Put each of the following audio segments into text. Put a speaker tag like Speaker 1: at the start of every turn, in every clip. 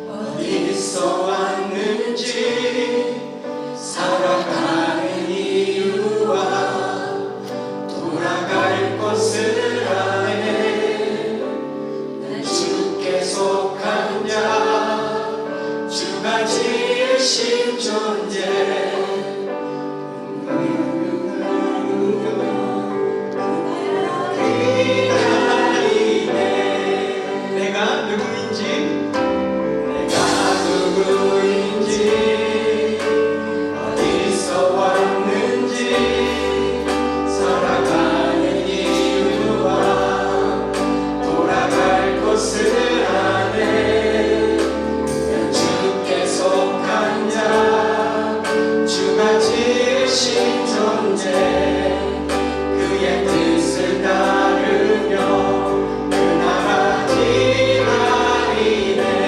Speaker 1: 어디서 왔는지 살아가는 이유와 돌아갈 곳을 아네. 난 주께 속한 자, 주가 지으신 존재.
Speaker 2: 기다리네.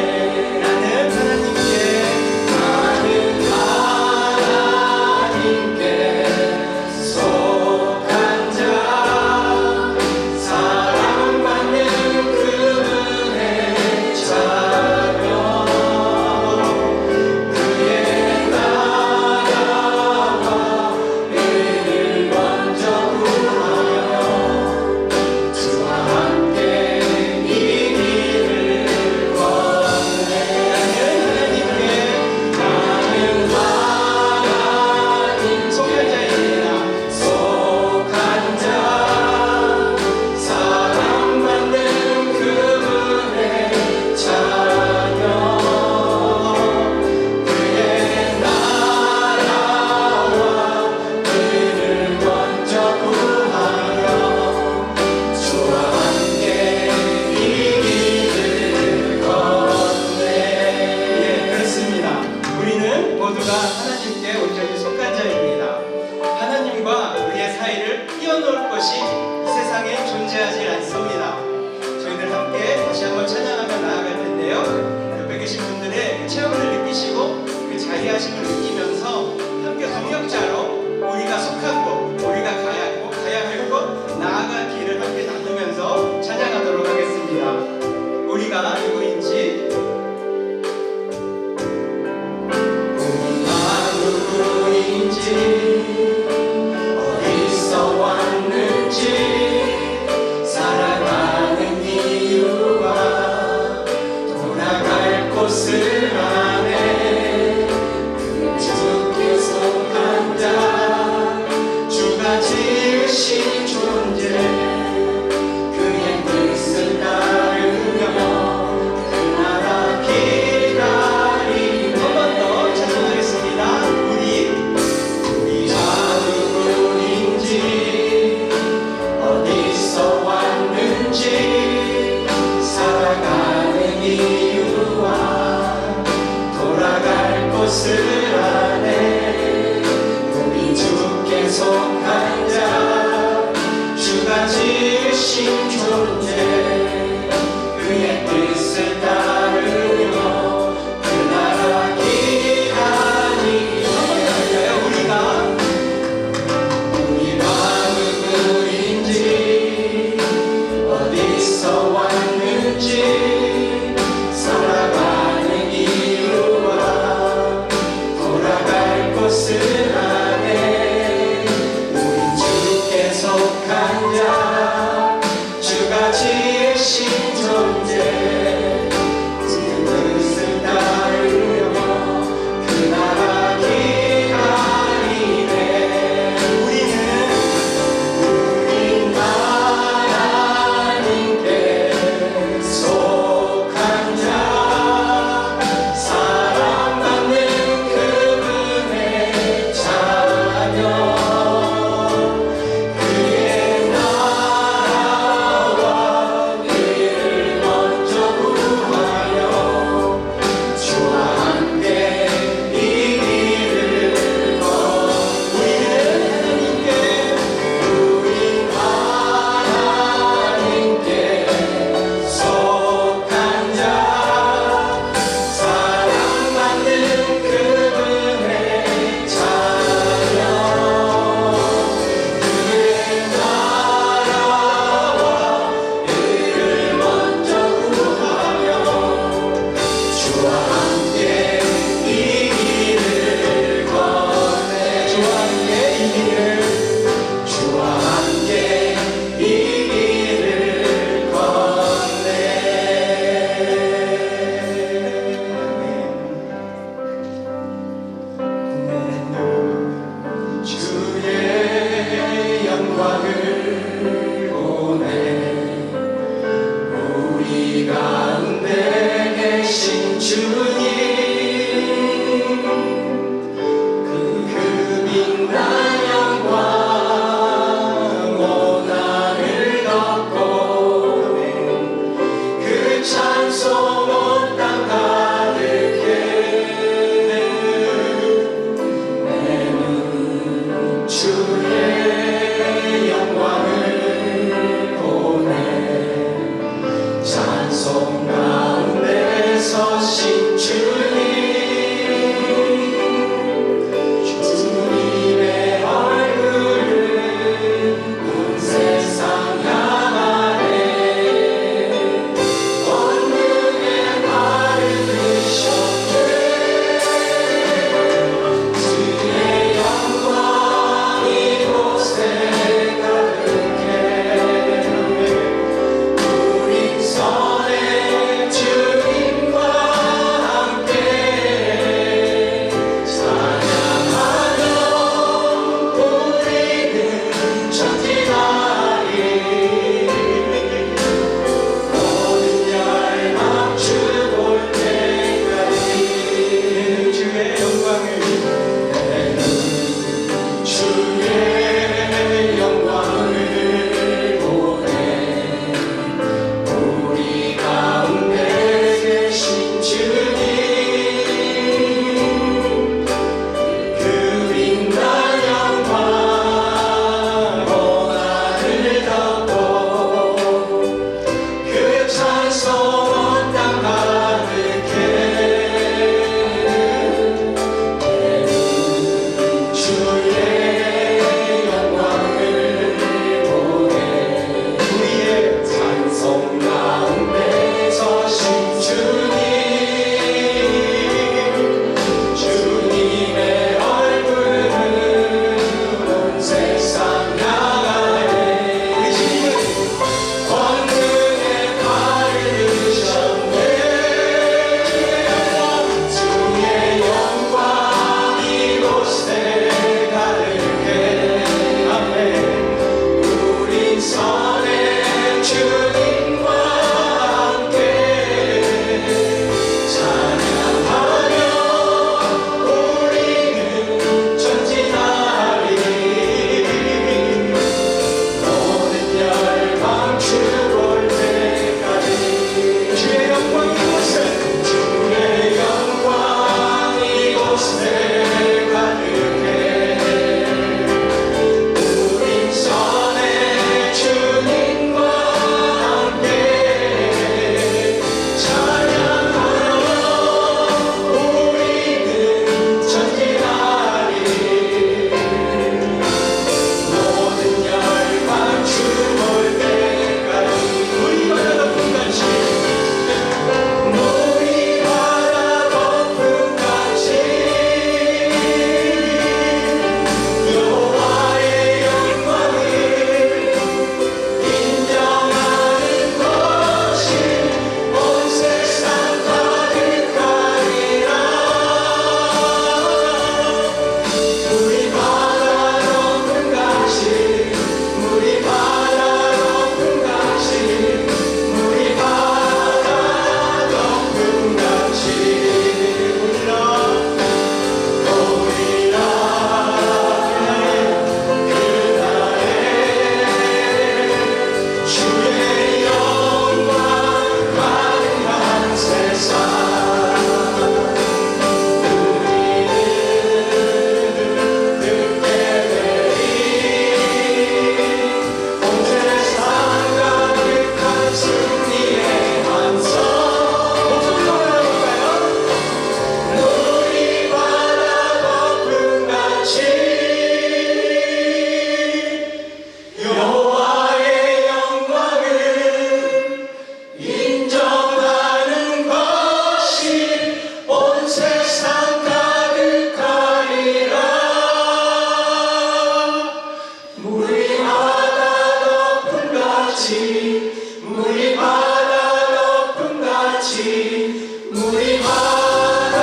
Speaker 1: 물이 바다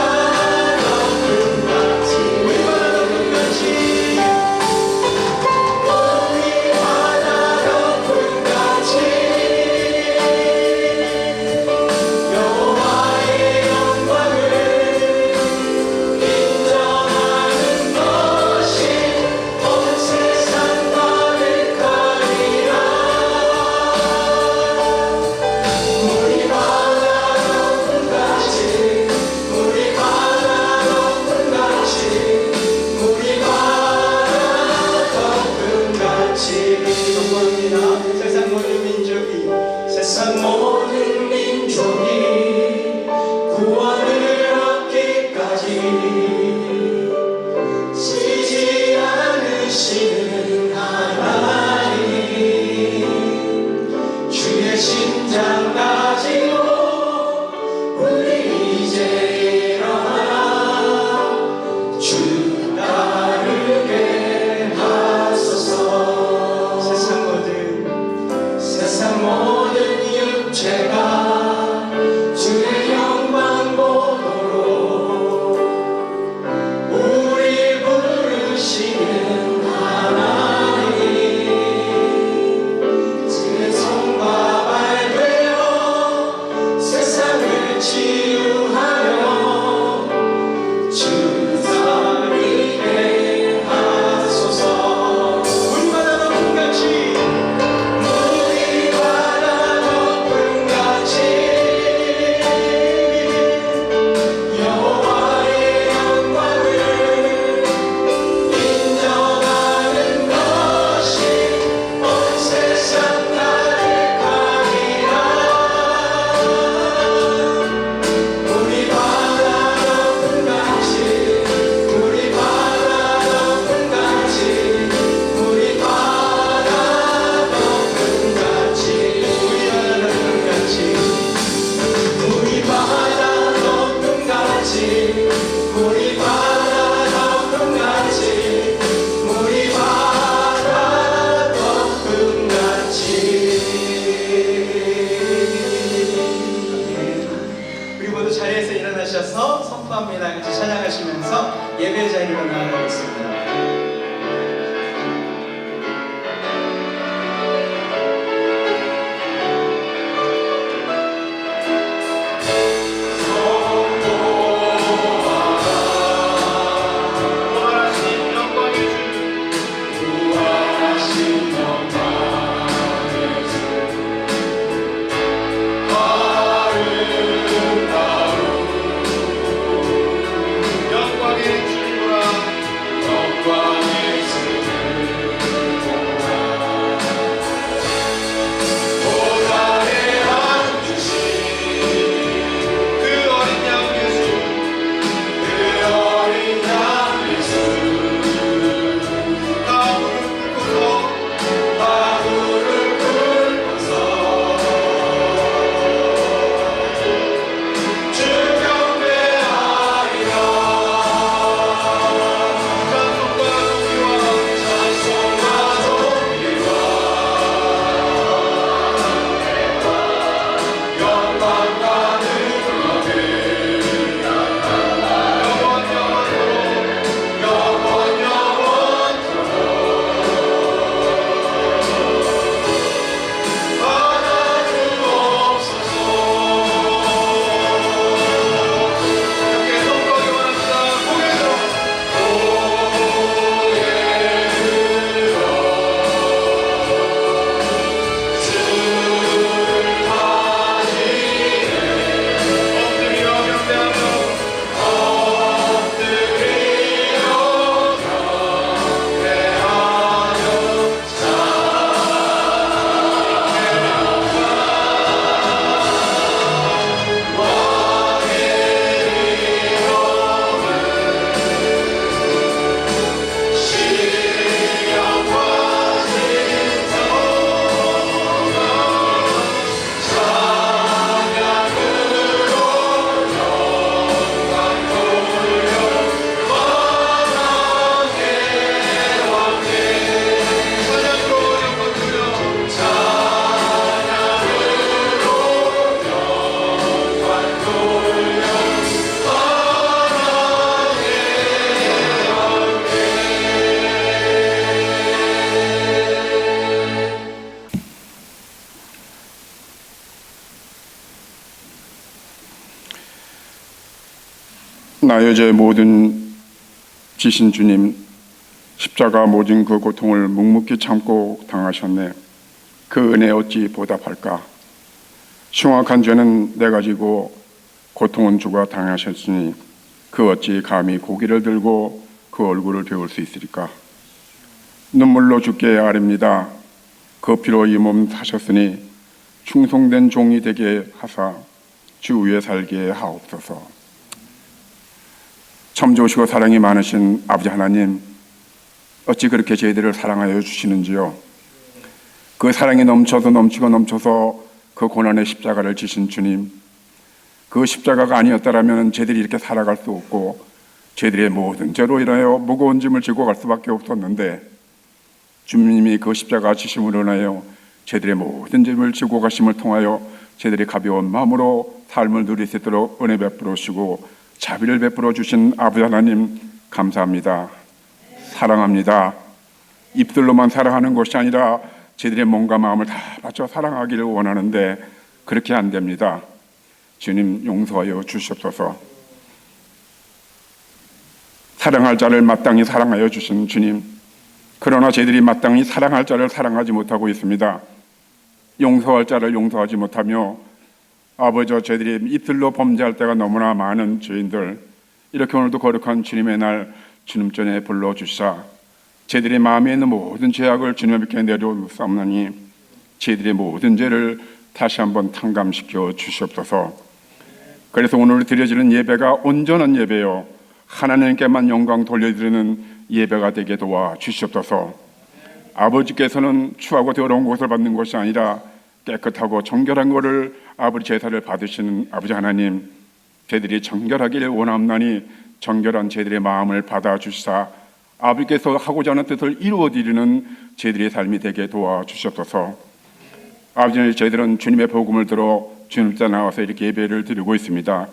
Speaker 1: 높음같이 물이 바다 높음같이 물이 바다 높음같이 여호와의 영광을 인정하는 것이 온 세상 가득하리라. 물이 바다 높음같이 물이 바다 높음같이 물이 바다 높음같이 정말입니다. 세상 모든 민족이 세상 모든 민족이 구원을 얻기까지 지지 않으시는 하나님 주의 심장 가지고 우리 이제 일어나 주 따르게 하소서. 세상 모든 육체가 주의 영광 보도록 우리 부르시는 하나님 주의 손과 발 되어 세상을 치유하며 주 따르게 하소서. 물이 바다 높음같이 물이 바다 높음같이 여호와의 영광을 인정하는 것이 온 세상 가득하리라. 물이 바다 높음같이 물이 바다 높음같이 물이 바다 높음같이 물이 바다 높음같이 물이 바다 높음같이 물이 바다 높음같이 우리 모두 자리에서 일어나셔서 선포합니다. 같이 찬양하시면서 예배 자리로 나아가겠습니다. 구원하신 영광의 주 아름다운
Speaker 2: 영광의 주라
Speaker 1: 영광의
Speaker 2: 나의 죄 모든 지신 주님, 십자가 모진 그 고통을 묵묵히 참고 당하셨네. 그 은혜 어찌 보답할까? 흉악한 죄는 내가 지고 고통은 주가 당하셨으니 그 어찌 감히 고기를 들고 그 얼굴을 배울 수 있으리까? 눈물로 죽게 아뢰립니다. 그 피로 이 몸 사셨으니 충성된 종이 되게 하사 주 위에 살게 하옵소서. 참 좋으시고 사랑이 많으신 아버지 하나님, 어찌 그렇게 저희들을 사랑하여 주시는지요. 그 사랑이 넘쳐서 그 고난의 십자가를 지신 주님, 그 십자가가 아니었다라면 저희들이 이렇게 살아갈 수 없고 저희들의 모든 죄로 인하여 무거운 짐을 지고 갈 수밖에 없었는데, 주님이 그 십자가 지심으로 인하여 저희들의 모든 짐을 지고 가심을 통하여 저희들이 가벼운 마음으로 삶을 누릴 수 있도록 은혜 베풀어 주시고 자비를 베풀어 주신 아버지 하나님, 감사합니다. 사랑합니다. 입술로만 사랑하는 것이 아니라 저희들의 몸과 마음을 다 바쳐 사랑하기를 원하는데 그렇게 안 됩니다. 주님, 용서하여 주시옵소서. 사랑할 자를 마땅히 사랑하여 주신 주님, 그러나 저희들이 마땅히 사랑할 자를 사랑하지 못하고 있습니다. 용서할 자를 용서하지 못하며 아버지, 저희들이 입술로 범죄할 때가 너무나 많은 죄인들, 이렇게 오늘도 거룩한 주님의 날 주님 전에 불러주시사 저희들의 마음에 있는 모든 죄악을 주님께 내려놓사옵나니 저희들의 모든 죄를 다시 한번 탕감시켜 주시옵소서. 그래서 오늘 드려지는 예배가 온전한 예배요, 하나님께만 영광 돌려드리는 예배가 되게 도와 주시옵소서. 아버지께서는 추하고 더러운 것을 받는 것이 아니라 깨끗하고 정결한 것을 아버지 제사를 받으시는 아버지 하나님, 저희들이 정결하기를 원하옵나니 정결한 저희들의 마음을 받아주시사 아버지께서 하고자 하는 뜻을 이루어드리는 저희들의 삶이 되게 도와주시옵소서. 아버지, 저희들은 주님의 복음을 들어 주님께 나와서 이렇게 예배를 드리고 있습니다.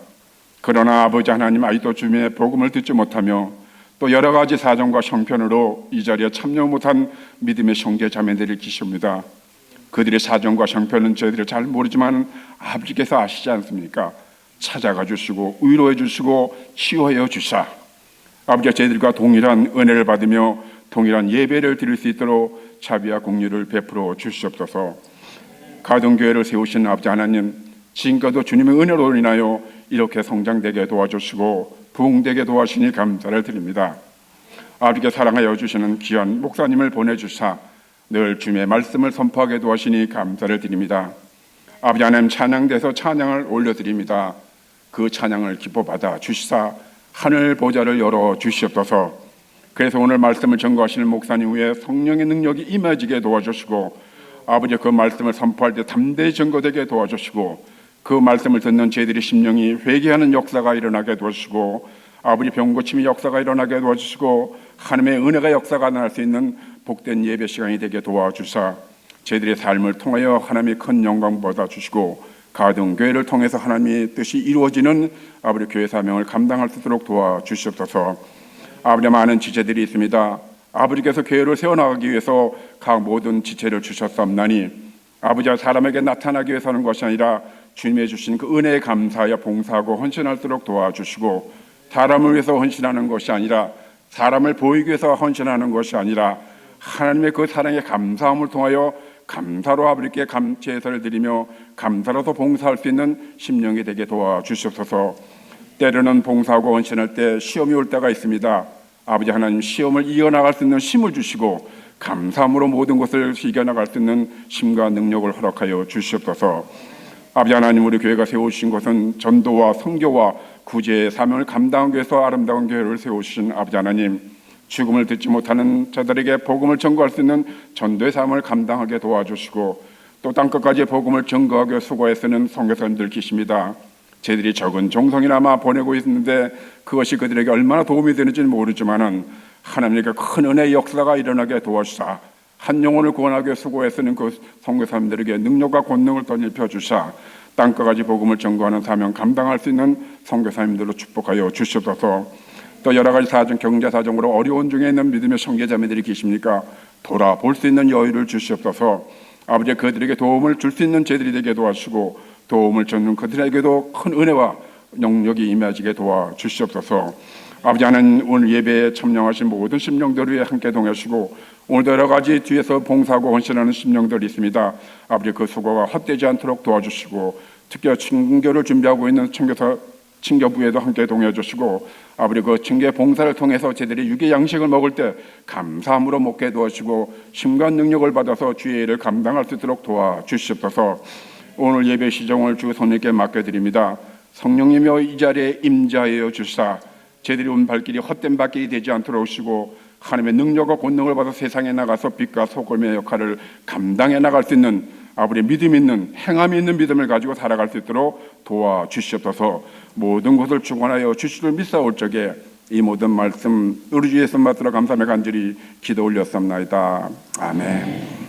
Speaker 2: 그러나 아버지 하나님, 아직도 주님의 복음을 듣지 못하며 또 여러 가지 사정과 형편으로 이 자리에 참여 못한 믿음의 형제 자매들이 계십니다. 그들의 사정과 형편은 저희들이 잘 모르지만 아버지께서 아시지 않습니까? 찾아가 주시고 위로해 주시고 치유하여 주사 아버지, 저희들과 동일한 은혜를 받으며 동일한 예배를 드릴 수 있도록 자비와 공유를 베풀어 주시옵소서. 가정교회를 세우신 아버지 하나님, 지금까지도 주님의 은혜로 인하여 이렇게 성장되게 도와주시고 부흥되게 도와주시니 감사를 드립니다. 아버지께 사랑하여 주시는 귀한 목사님을 보내주사 늘 주님의 말씀을 선포하게 도와주시니 감사를 드립니다. 아버지 하나님, 찬양돼서 찬양을 올려드립니다. 그 찬양을 기뻐받아 주시사 하늘 보좌를 열어 주시옵소서. 그래서 오늘 말씀을 전거하시는 목사님 위에 성령의 능력이 임해지게 도와주시고 아버지, 그 말씀을 선포할 때 담대히 전거되게 도와주시고 그 말씀을 듣는 저희들의 심령이 회개하는 역사가 일어나게 도와주시고 아버지, 병고침의 역사가 일어나게 도와주시고 하나님의 은혜가 역사가 날 수 있는 복된 예배 시간이 되게 도와주사 저희들의 삶을 통하여 하나님의 큰 영광 받아주시고 가정교회를 통해서 하나님의 뜻이 이루어지는 아버지 교회 사명을 감당할 수 있도록 도와주시옵소서. 아버지, 많은 지체들이 있습니다. 아버지께서 교회를 세워나가기 위해서 각 모든 지체를 주셨사옵나니 아버지가 사람에게 나타나기 위해서 하는 것이 아니라 주님의 주신 그 은혜에 감사하여 봉사하고 헌신할수록 도와주시고 사람을 위해서 헌신하는 것이 아니라 사람을 보이기 위해서 헌신하는 것이 아니라 하나님의 그 사랑에 감사함을 통하여 감사로 아버지께 제사를 드리며 감사로서 봉사할 수 있는 심령이 되게 도와주시옵소서. 때로는 봉사하고 헌신할 때 시험이 올 때가 있습니다. 아버지 하나님, 시험을 이겨나갈 수 있는 힘을 주시고 감사함으로 모든 것을 이겨나갈 수 있는 힘과 능력을 허락하여 주시옵소서. 아버지 하나님, 우리 교회가 세우신 것은 전도와 선교와 구제의 사명을 감당하기 위해서 아름다운 교회를 세우신 아버지 하나님, 죽음을 듣지 못하는 자들에게 복음을 전거할 수 있는 전도의 사명을 감당하게 도와주시고 또 땅끝까지 복음을 전거하게 수고해 쓰는 선교사님들 계십니다. 저희들이 적은 종성이나마 보내고 있는데 그것이 그들에게 얼마나 도움이 되는지는 모르지만은 하나님께 큰 은혜의 역사가 일어나게 도와주사 한 영혼을 구원하기 위해 수고해 쓰는 그 선교사님들에게 능력과 권능을 덧입혀 주사 땅끝까지 복음을 전거하는 사명 감당할 수 있는 선교사님들로 축복하여 주시옵소서. 또 여러 가지 사정, 경제 사정으로 어려운 중에 있는 믿음의 형제자매들이 계십니까? 돌아볼 수 있는 여유를 주시옵소서. 아버지, 그들에게 도움을 줄 수 있는 제들이 되게 도와주시고 도움을 주는 그들에게도 큰 은혜와 영역이 임해지게 도와주시옵소서. 아버지, 하나님 오늘 예배에 참여하신 모든 심령들 위해 함께 동하시고, 오늘도 여러 가지 뒤에서 봉사하고 헌신하는 심령들이 있습니다. 아버지, 그 수고가 헛되지 않도록 도와주시고, 특히 친교를 준비하고 있는 친교부에도 함께 동해 주시고, 아버지 그 친교 봉사를 통해서 저희들이 유기 양식을 먹을 때 감사함으로 먹게 도와주시고, 심관 능력을 받아서 주의 일을 감당할 수 있도록 도와주시옵소서. 오늘 예배 시정을 주 손님께 맡겨드립니다. 성령님여 이 자리에 임자하여 주시사 저희들이 온 발길이 헛된 발길이 되지 않도록 하시고, 하나님의 능력과 권능을 받아 세상에 나가서 빛과 소금의 역할을 감당해 나갈 수 있는 아버지 믿음 있는 행함이 있는 믿음을 가지고 살아갈 수 있도록 도와주시옵소서. 모든 것을 축원하여 주시를 믿사올 적에 이 모든 말씀 우리 주 예수 받들어 감사하며 간절히 기도 올렸습나이다. 아멘.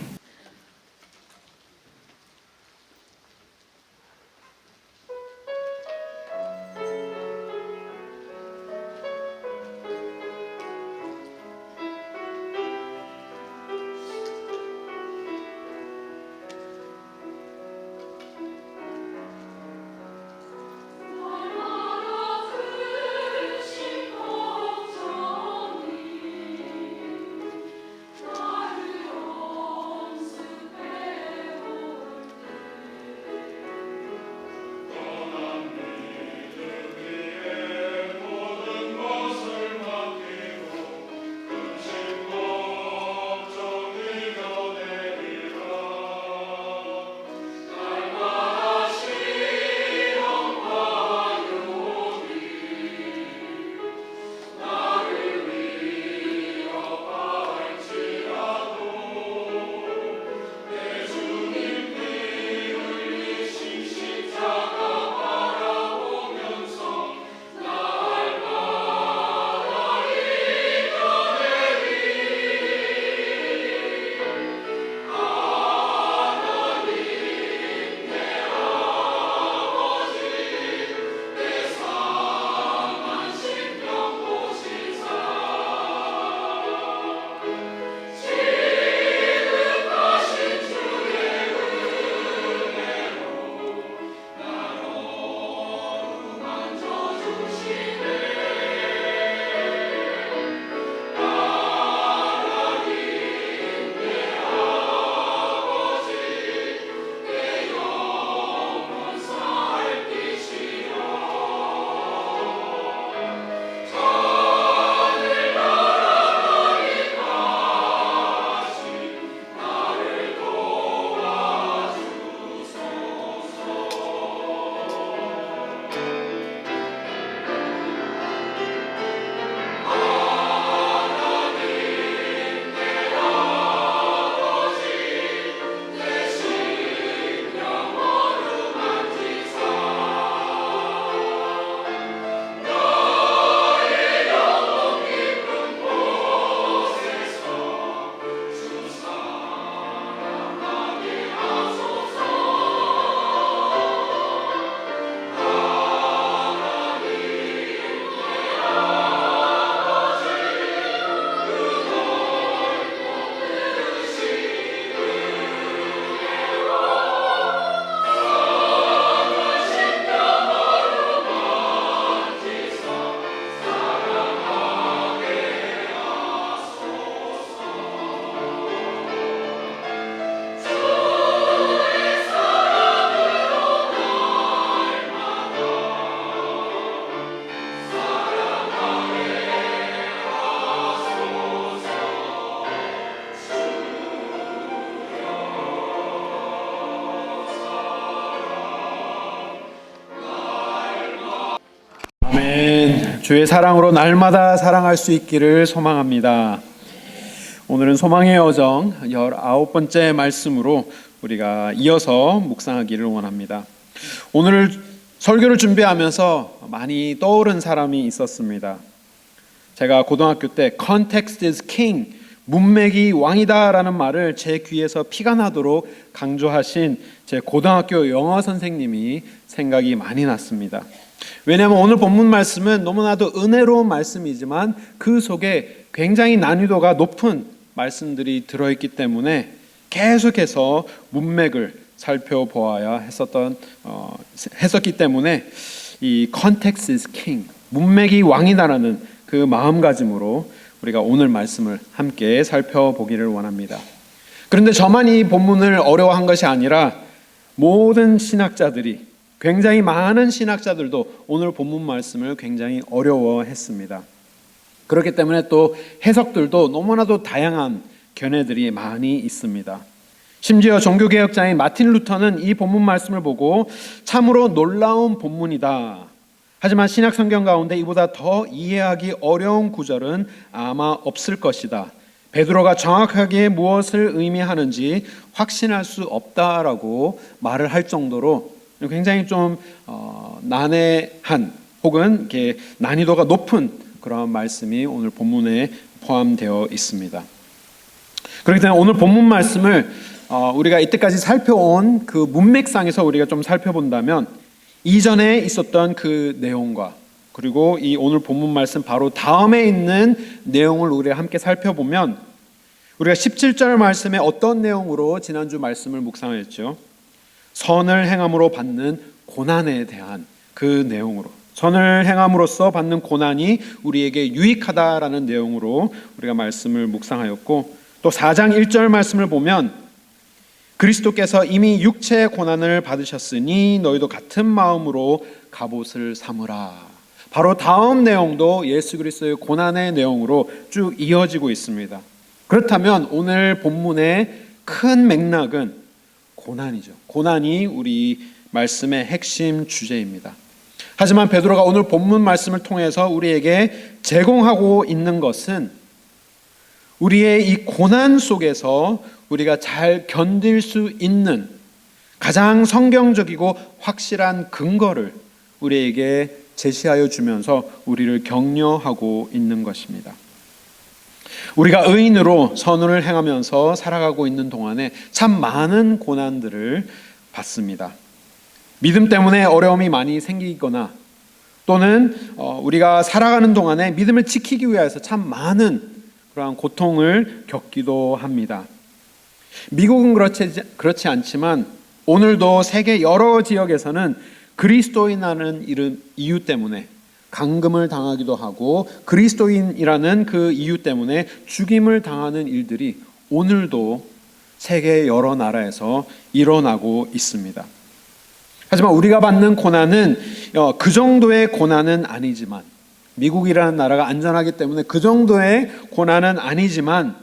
Speaker 3: 아멘. 주의 사랑으로 날마다 사랑할 수 있기를 소망합니다. 오늘은 소망의 여정 19번째 말씀으로 우리가 이어서 묵상하기를 원합니다. 오늘 설교를 준비하면서 많이 떠오른 사람이 있었습니다. 제가 고등학교 때 Context is king, 문맥이 왕이다라는 말을 제 귀에서 피가 나도록 강조하신 제 고등학교 영어 선생님이 생각이 많이 났습니다. 왜냐하면 오늘 본문 말씀은 너무나도 은혜로운 말씀이지만 그 속에 굉장히 난이도가 높은 말씀들이 들어있기 때문에 계속해서 문맥을 살펴보아야 했었기 때문에 이 context is king, 문맥이 왕이다라는 그 마음가짐으로 우리가 오늘 말씀을 함께 살펴보기를 원합니다. 그런데 저만 이 본문을 어려워한 것이 아니라 모든 신학자들이, 굉장히 많은 신학자들도 오늘 본문 말씀을 굉장히 어려워했습니다. 그렇기 때문에 또 해석들도 너무나도 다양한 견해들이 많이 있습니다. 심지어 종교개혁자인 마틴 루터는 이 본문 말씀을 보고 참으로 놀라운 본문이다. 하지만 신약 성경 가운데 이보다 더 이해하기 어려운 구절은 아마 없을 것이다. 베드로가 정확하게 무엇을 의미하는지 확신할 수 없다라고 말을 할 정도로 굉장히 좀 난해한 혹은 이렇게 난이도가 높은 그런 말씀이 오늘 본문에 포함되어 있습니다. 그렇기 때문에 오늘 본문 말씀을 우리가 이때까지 살펴온 그 문맥상에서 우리가 좀 살펴본다면 이전에 있었던 그 내용과 그리고 이 오늘 본문 말씀 바로 다음에 있는 내용을 우리가 함께 살펴보면 우리가 17절 말씀에 어떤 내용으로 지난주 말씀을 묵상했죠? 선을 행함으로 받는 고난에 대한 그 내용으로, 선을 행함으로써 받는 고난이 우리에게 유익하다라는 내용으로 우리가 말씀을 묵상하였고, 또 4장 1절 말씀을 보면 그리스도께서 이미 육체의 고난을 받으셨으니 너희도 같은 마음으로 갑옷을 삼으라. 바로 다음 내용도 예수 그리스도의 고난의 내용으로 쭉 이어지고 있습니다. 그렇다면 오늘 본문의 큰 맥락은 고난이죠. 고난이 우리 말씀의 핵심 주제입니다. 하지만 베드로가 오늘 본문 말씀을 통해서 우리에게 제공하고 있는 것은 우리의 이 고난 속에서 우리가 잘 견딜 수 있는 가장 성경적이고 확실한 근거를 우리에게 제시하여 주면서 우리를 격려하고 있는 것입니다. 우리가 의인으로 선을 행하면서 살아가고 있는 동안에 참 많은 고난들을 받습니다. 믿음 때문에 어려움이 많이 생기거나 또는 우리가 살아가는 동안에 믿음을 지키기 위해서 참 많은 그러한 고통을 겪기도 합니다. 미국은 그렇지 않지만 오늘도 세계 여러 지역에서는 그리스도인이라는 이유 때문에 감금을 당하기도 하고 그리스도인이라는 그 이유 때문에 죽임을 당하는 일들이 오늘도 세계 여러 나라에서 일어나고 있습니다. 하지만 우리가 받는 고난은 그 정도의 고난은 아니지만, 미국이라는 나라가 안전하기 때문에 그 정도의 고난은 아니지만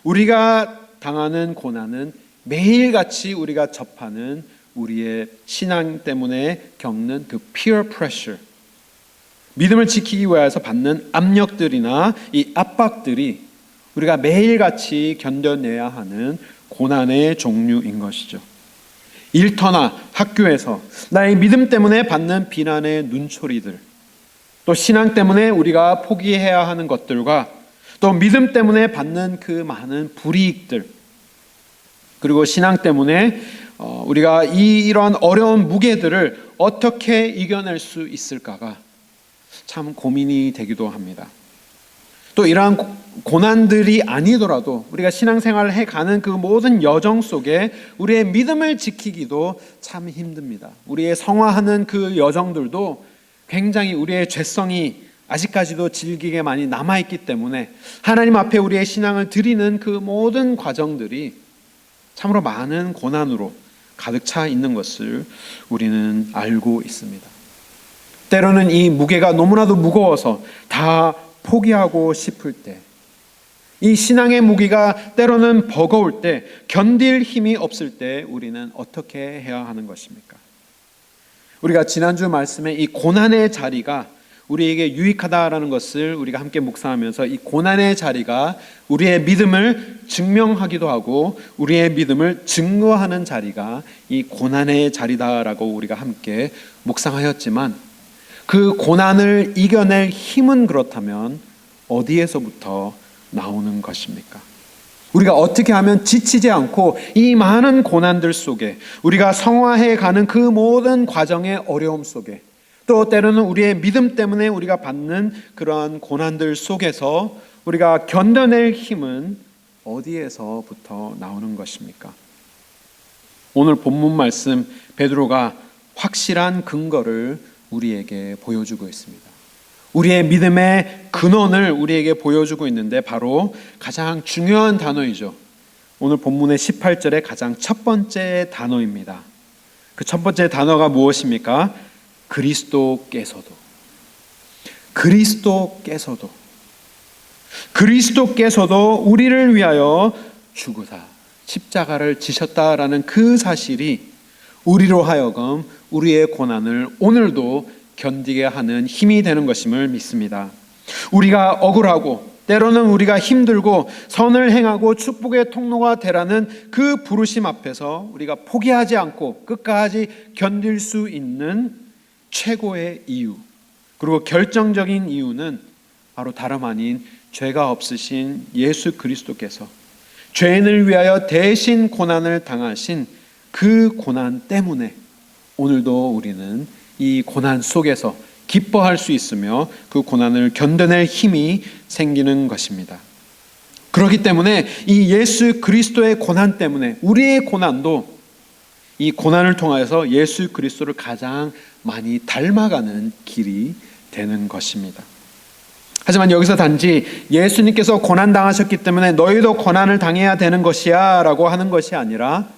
Speaker 3: 우리가 당하는 고난은 매일같이 우리가 접하는 우리의 신앙 때문에 겪는 그 peer pressure, 믿음을 지키기 위해서 받는 압력들이나 이 압박들이 우리가 매일같이 견뎌내야 하는 고난의 종류인 것이죠. 일터나 학교에서 나의 믿음 때문에 받는 비난의 눈초리들, 또 신앙 때문에 우리가 포기해야 하는 것들과 또 믿음 때문에 받는 그 많은 불이익들, 그리고 신앙 때문에 우리가 이런 어려운 무게들을 어떻게 이겨낼 수 있을까가 참 고민이 되기도 합니다. 또 이러한 고난들이 아니더라도 우리가 신앙생활을 해가는 그 모든 여정 속에 우리의 믿음을 지키기도 참 힘듭니다. 우리의 성화하는 그 여정들도 굉장히 우리의 죄성이 아직까지도 질기게 많이 남아있기 때문에 하나님 앞에 우리의 신앙을 드리는 그 모든 과정들이 참으로 많은 고난으로 가득 차 있는 것을 우리는 알고 있습니다. 때로는 이 무게가 너무나도 무거워서 다 포기하고 싶을 때, 이 신앙의 무게가 때로는 버거울 때, 견딜 힘이 없을 때 우리는 어떻게 해야 하는 것입니까? 우리가 지난주 말씀에 이 고난의 자리가 우리에게 유익하다라는 것을 우리가 함께 묵상하면서 이 고난의 자리가 우리의 믿음을 증명하기도 하고 우리의 믿음을 증거하는 자리가 이 고난의 자리다라고 우리가 함께 묵상하였지만, 그 고난을 이겨낼 힘은 그렇다면 어디에서부터 나오는 것입니까? 우리가 어떻게 하면 지치지 않고 이 많은 고난들 속에 우리가 성화해 가는 그 모든 과정의 어려움 속에, 또 때로는 우리의 믿음 때문에 우리가 받는 그러한 고난들 속에서 우리가 견뎌낼 힘은 어디에서부터 나오는 것입니까? 오늘 본문 말씀 베드로가 확실한 근거를 우리에게 보여주고 있습니다. 우리의 믿음의 근원을 우리에게 보여주고 있는데 바로 가장 중요한 단어이죠. 오늘 본문의 18절의 가장 첫 번째 단어입니다. 그 첫 번째 단어가 무엇입니까? 그리스도께서도. 그리스도께서도. 그리스도께서도 우리를 위하여 죽으사 십자가를 지셨다라는 그 사실이 우리로 하여금 우리의 고난을 오늘도 견디게 하는 힘이 되는 것임을 믿습니다. 우리가 억울하고 때로는 우리가 힘들고 선을 행하고 축복의 통로가 되라는 그 부르심 앞에서 우리가 포기하지 않고 끝까지 견딜 수 있는 최고의 이유, 그리고 결정적인 이유는 바로 다름 아닌 죄가 없으신 예수 그리스도께서 죄인을 위하여 대신 고난을 당하신 그 고난 때문에 오늘도 우리는 이 고난 속에서 기뻐할 수 있으며 그 고난을 견뎌낼 힘이 생기는 것입니다. 그렇기 때문에 이 예수 그리스도의 고난 때문에 우리의 고난도 이 고난을 통하여서 예수 그리스도를 가장 많이 닮아가는 길이 되는 것입니다. 하지만 여기서 단지 예수님께서 고난 당하셨기 때문에 너희도 고난을 당해야 되는 것이야 라고 하는 것이 아니라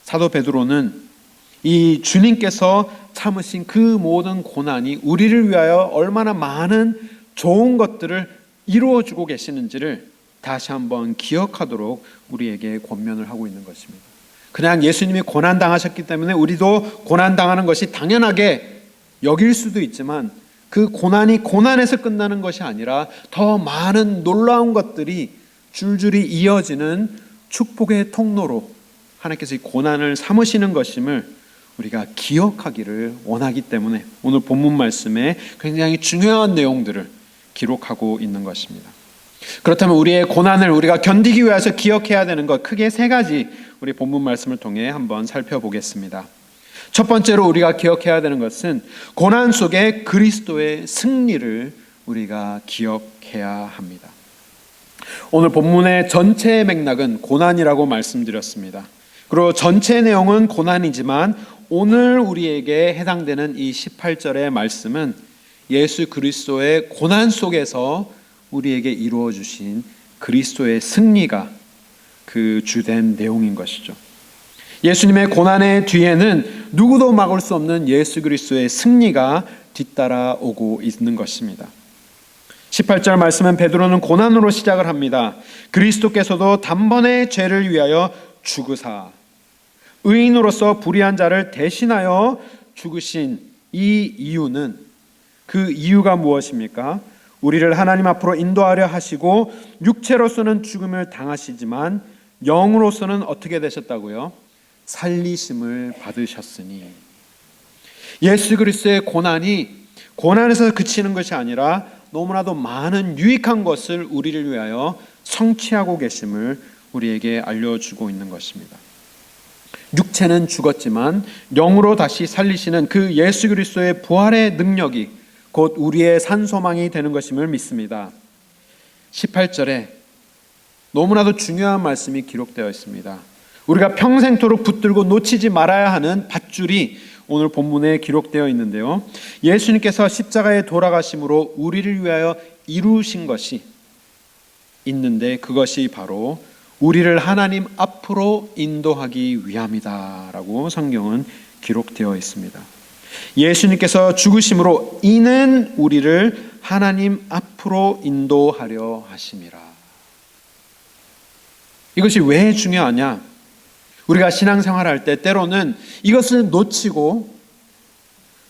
Speaker 3: 사도 베드로는 이 주님께서 참으신 그 모든 고난이 우리를 위하여 얼마나 많은 좋은 것들을 이루어주고 계시는지를 다시 한번 기억하도록 우리에게 권면을 하고 있는 것입니다. 그냥 예수님이 고난 당하셨기 때문에 우리도 고난 당하는 것이 당연하게 여길 수도 있지만 그 고난이 고난에서 끝나는 것이 아니라 더 많은 놀라운 것들이 줄줄이 이어지는 축복의 통로로 하나님께서 이 고난을 삼으시는 것임을 우리가 기억하기를 원하기 때문에 오늘 본문 말씀에 굉장히 중요한 내용들을 기록하고 있는 것입니다. 그렇다면 우리의 고난을 우리가 견디기 위해서 기억해야 되는 것 크게 세 가지 우리 본문 말씀을 통해 한번 살펴보겠습니다. 첫 번째로 우리가 기억해야 되는 것은 고난 속에 그리스도의 승리를 우리가 기억해야 합니다. 오늘 본문의 전체 맥락은 고난이라고 말씀드렸습니다. 그리고 전체 내용은 고난이지만 오늘 우리에게 해당되는 이 18절의 말씀은 예수 그리스도의 고난 속에서 우리에게 이루어 주신 그리스도의 승리가 그 주된 내용인 것이죠. 예수님의 고난의 뒤에는 누구도 막을 수 없는 예수 그리스도의 승리가 뒤따라오고 있는 것입니다. 18절 말씀은 베드로는 고난으로 시작을 합니다. 그리스도께서도 단번에 죄를 위하여 죽으사 의인으로서 불의한 자를 대신하여 죽으신 이 이유는 그 이유가 무엇입니까? 우리를 하나님 앞으로 인도하려 하시고 육체로서는 죽음을 당하시지만 영으로서는 어떻게 되셨다고요? 살리심을 받으셨으니. 예수 그리스도의 고난이 고난에서 그치는 것이 아니라 너무나도 많은 유익한 것을 우리를 위하여 성취하고 계심을 우리에게 알려주고 있는 것입니다. 육체는 죽었지만 영으로 다시 살리시는 그 예수 그리스도의 부활의 능력이 곧 우리의 산소망이 되는 것임을 믿습니다. 18절에 너무나도 중요한 말씀이 기록되어 있습니다. 우리가 평생토록 붙들고 놓치지 말아야 하는 밧줄이 오늘 본문에 기록되어 있는데요. 예수님께서 십자가에 돌아가심으로 우리를 위하여 이루신 것이 있는데 그것이 바로 우리를 하나님 앞으로 인도하기 위함이다라고 성경은 기록되어 있습니다. 예수님께서 죽으심으로 이는 우리를 하나님 앞으로 인도하려 하심이라. 이것이 왜 중요하냐? 우리가 신앙생활할 때 때로는 이것을 놓치고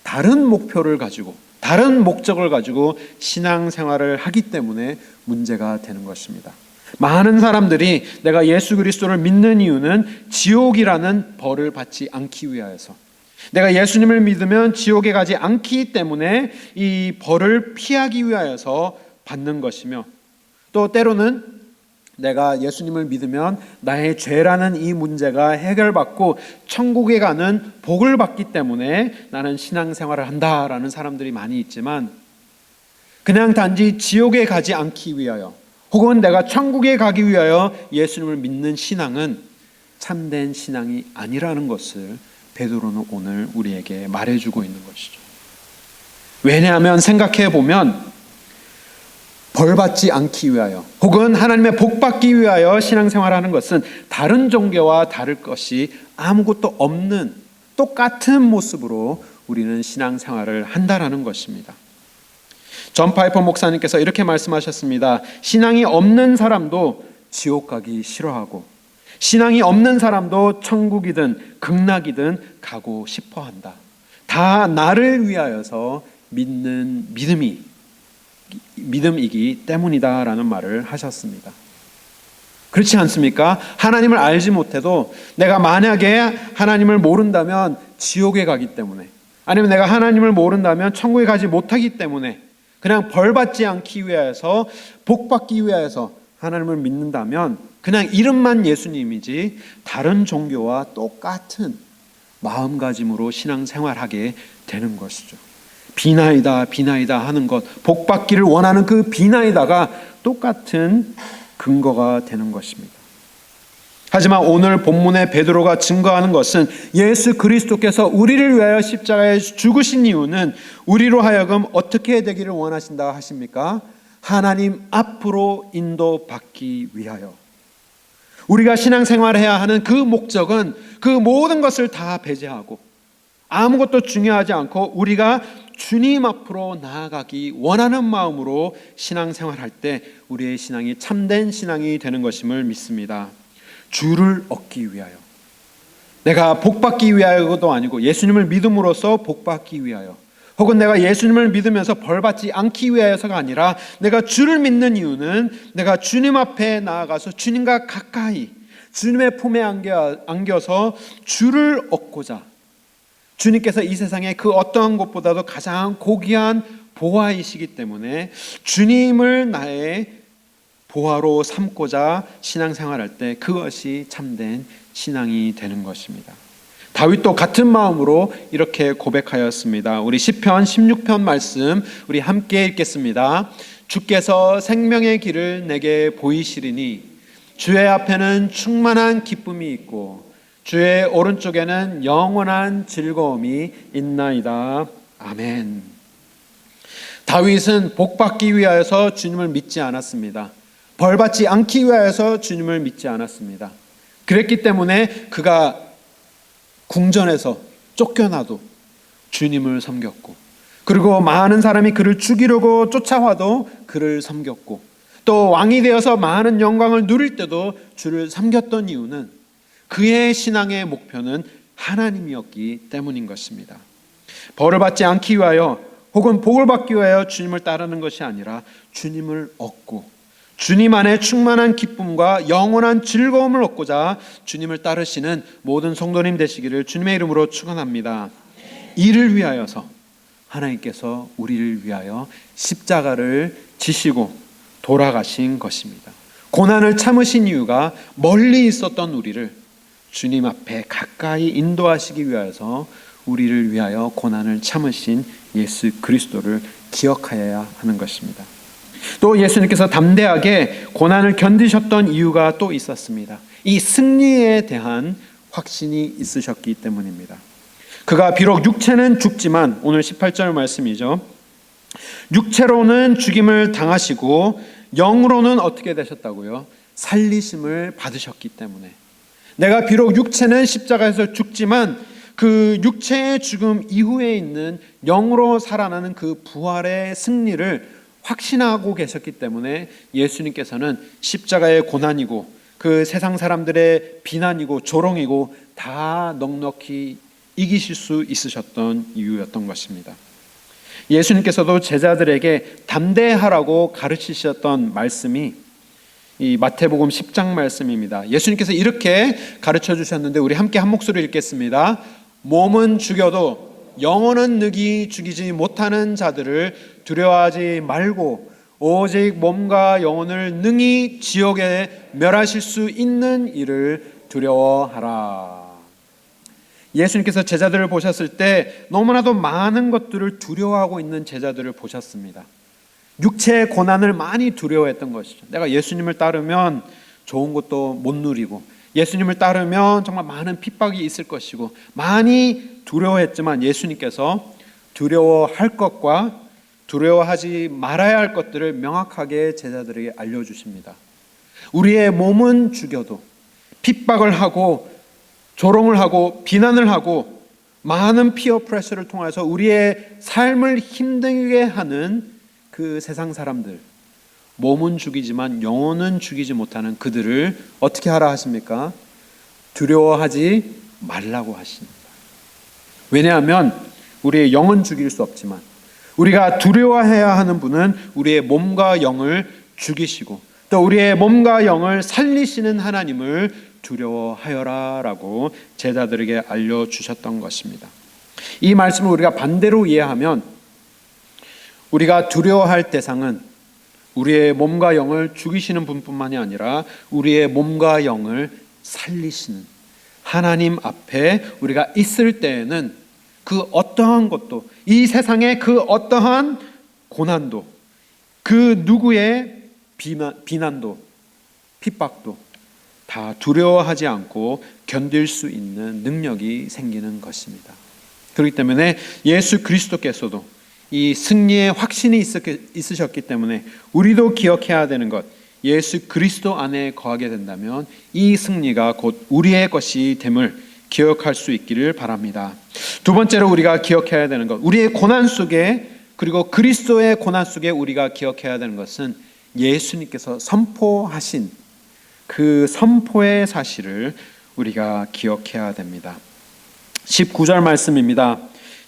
Speaker 3: 다른 목표를 가지고 다른 목적을 가지고 신앙생활을 하기 때문에 문제가 되는 것입니다. 많은 사람들이 내가 예수 그리스도를 믿는 이유는 지옥이라는 벌을 받지 않기 위하여서, 내가 예수님을 믿으면 지옥에 가지 않기 때문에 이 벌을 피하기 위하여서 받는 것이며, 또 때로는 내가 예수님을 믿으면 나의 죄라는 이 문제가 해결받고 천국에 가는 복을 받기 때문에 나는 신앙생활을 한다라는 사람들이 많이 있지만, 그냥 단지 지옥에 가지 않기 위하여 혹은 내가 천국에 가기 위하여 예수님을 믿는 신앙은 참된 신앙이 아니라는 것을 베드로는 오늘 우리에게 말해주고 있는 것이죠. 왜냐하면 생각해 보면 벌받지 않기 위하여 혹은 하나님의 복받기 위하여 신앙생활하는 것은 다른 종교와 다를 것이 아무것도 없는 똑같은 모습으로 우리는 신앙생활을 한다라는 것입니다. 존 파이퍼 목사님께서 이렇게 말씀하셨습니다. 신앙이 없는 사람도 지옥 가기 싫어하고 신앙이 없는 사람도 천국이든 극락이든 가고 싶어 한다. 다 나를 위하여서 믿는 믿음이기 때문이다라는 말을 하셨습니다. 그렇지 않습니까? 하나님을 알지 못해도 내가 만약에 하나님을 모른다면 지옥에 가기 때문에, 아니면 내가 하나님을 모른다면 천국에 가지 못하기 때문에 그냥 벌받지 않기 위하여서 복받기 위하여서 하나님을 믿는다면 그냥 이름만 예수님이지 다른 종교와 똑같은 마음가짐으로 신앙생활하게 되는 것이죠. 비나이다 하는 것, 복받기를 원하는 그 비나이다가 똑같은 근거가 되는 것입니다. 하지만 오늘 본문의 베드로가 증거하는 것은 예수 그리스도께서 우리를 위하여 십자가에 죽으신 이유는 우리로 하여금 어떻게 되기를 원하신다 하십니까? 하나님 앞으로 인도받기 위하여. 우리가 신앙생활해야 하는 그 목적은 그 모든 것을 다 배제하고 아무것도 중요하지 않고 우리가 주님 앞으로 나아가기 원하는 마음으로 신앙생활할 때 우리의 신앙이 참된 신앙이 되는 것임을 믿습니다. 주를 얻기 위하여, 내가 복받기 위하여도 아니고 예수님을 믿음으로써 복받기 위하여, 혹은 내가 예수님을 믿으면서 벌받지 않기 위하여서가 아니라 내가 주를 믿는 이유는 내가 주님 앞에 나아가서 주님과 가까이 주님의 품에 안겨서 주를 얻고자, 주님께서 이 세상에 그 어떠한 것보다도 가장 고귀한 보화이시기 때문에 주님을 나의 보화로 삼고자 신앙생활할 때 그것이 참된 신앙이 되는 것입니다. 다윗도 같은 마음으로 이렇게 고백하였습니다. 우리 시편 16편 말씀 우리 함께 읽겠습니다. 주께서 생명의 길을 내게 보이시리니 주의 앞에는 충만한 기쁨이 있고 주의 오른쪽에는 영원한 즐거움이 있나이다. 아멘. 다윗은 복받기 위하여서 주님을 믿지 않았습니다. 벌받지 않기 위하여서 주님을 믿지 않았습니다. 그랬기 때문에 그가 궁전에서 쫓겨나도 주님을 섬겼고, 그리고 많은 사람이 그를 죽이려고 쫓아와도 그를 섬겼고, 또 왕이 되어서 많은 영광을 누릴 때도 주를 섬겼던 이유는 그의 신앙의 목표는 하나님이었기 때문인 것입니다. 벌을 받지 않기 위하여 혹은 복을 받기 위하여 주님을 따르는 것이 아니라 주님을 얻고 주님 안에 충만한 기쁨과 영원한 즐거움을 얻고자 주님을 따르시는 모든 성도님 되시기를 주님의 이름으로 축원합니다. 이를 위하여서 하나님께서 우리를 위하여 십자가를 지시고 돌아가신 것입니다. 고난을 참으신 이유가 멀리 있었던 우리를 주님 앞에 가까이 인도하시기 위하여서 우리를 위하여 고난을 참으신 예수 그리스도를 기억하여야 하는 것입니다. 또 예수님께서 담대하게 고난을 견디셨던 이유가 또 있었습니다. 이 승리에 대한 확신이 있으셨기 때문입니다. 그가 비록 육체는 죽지만, 오늘 18절 말씀이죠, 육체로는 죽임을 당하시고 영으로는 어떻게 되셨다고요? 살리심을 받으셨기 때문에, 내가 비록 육체는 십자가에서 죽지만 그 육체의 죽음 이후에 있는 영으로 살아나는 그 부활의 승리를 확신하고 계셨기 때문에 예수님께서는 십자가의 고난이고 그 세상 사람들의 비난이고 조롱이고 다 넉넉히 이기실 수 있으셨던 이유였던 것입니다. 예수님께서도 제자들에게 담대하라고 가르치셨던 말씀이 이 마태복음 10장 말씀입니다. 예수님께서 이렇게 가르쳐 주셨는데 우리 함께 한 목소리 읽겠습니다. 몸은 죽여도 영혼은 능히 죽이지 못하는 자들을 두려워하지 말고 오직 몸과 영혼을 능히 지옥에 멸하실 수 있는 이를 두려워하라. 예수님께서 제자들을 보셨을 때 너무나도 많은 것들을 두려워하고 있는 제자들을 보셨습니다. 육체의 고난을 많이 두려워했던 것이죠. 내가 예수님을 따르면 좋은 것도 못 누리고 예수님을 따르면 정말 많은 핍박이 있을 것이고 많이 두려워했지만 예수님께서 두려워할 것과 두려워하지 말아야 할 것들을 명확하게 제자들에게 알려주십니다. 우리의 몸은 죽여도 핍박을 하고 조롱을 하고 비난을 하고 많은 피어 프레셔를 통해서 우리의 삶을 힘들게 하는 그 세상 사람들, 몸은 죽이지만 영혼은 죽이지 못하는 그들을 어떻게 하라 하십니까? 두려워하지 말라고 하십니다. 왜냐하면 우리의 영은 죽일 수 없지만 우리가 두려워해야 하는 분은 우리의 몸과 영을 죽이시고 또 우리의 몸과 영을 살리시는 하나님을 두려워하여라라고 제자들에게 알려주셨던 것입니다. 이 말씀을 우리가 반대로 이해하면 우리가 두려워할 대상은 우리의 몸과 영을 죽이시는 분뿐만이 아니라 우리의 몸과 영을 살리시는 하나님 앞에 우리가 있을 때에는 그 어떠한 것도, 이 세상의 그 어떠한 고난도, 그 누구의 비난도 핍박도 다 두려워하지 않고 견딜 수 있는 능력이 생기는 것입니다. 그렇기 때문에 예수 그리스도께서도 이 승리의 확신이 있으셨기 때문에 우리도 기억해야 되는 것, 예수 그리스도 안에 거하게 된다면 이 승리가 곧 우리의 것이 됨을 기억할 수 있기를 바랍니다. 두 번째로 우리가 기억해야 되는 것, 우리의 고난 속에 그리고 그리스도의 고난 속에 우리가 기억해야 되는 것은 예수님께서 선포하신 그 선포의 사실을 우리가 기억해야 됩니다. 19절 말씀입니다.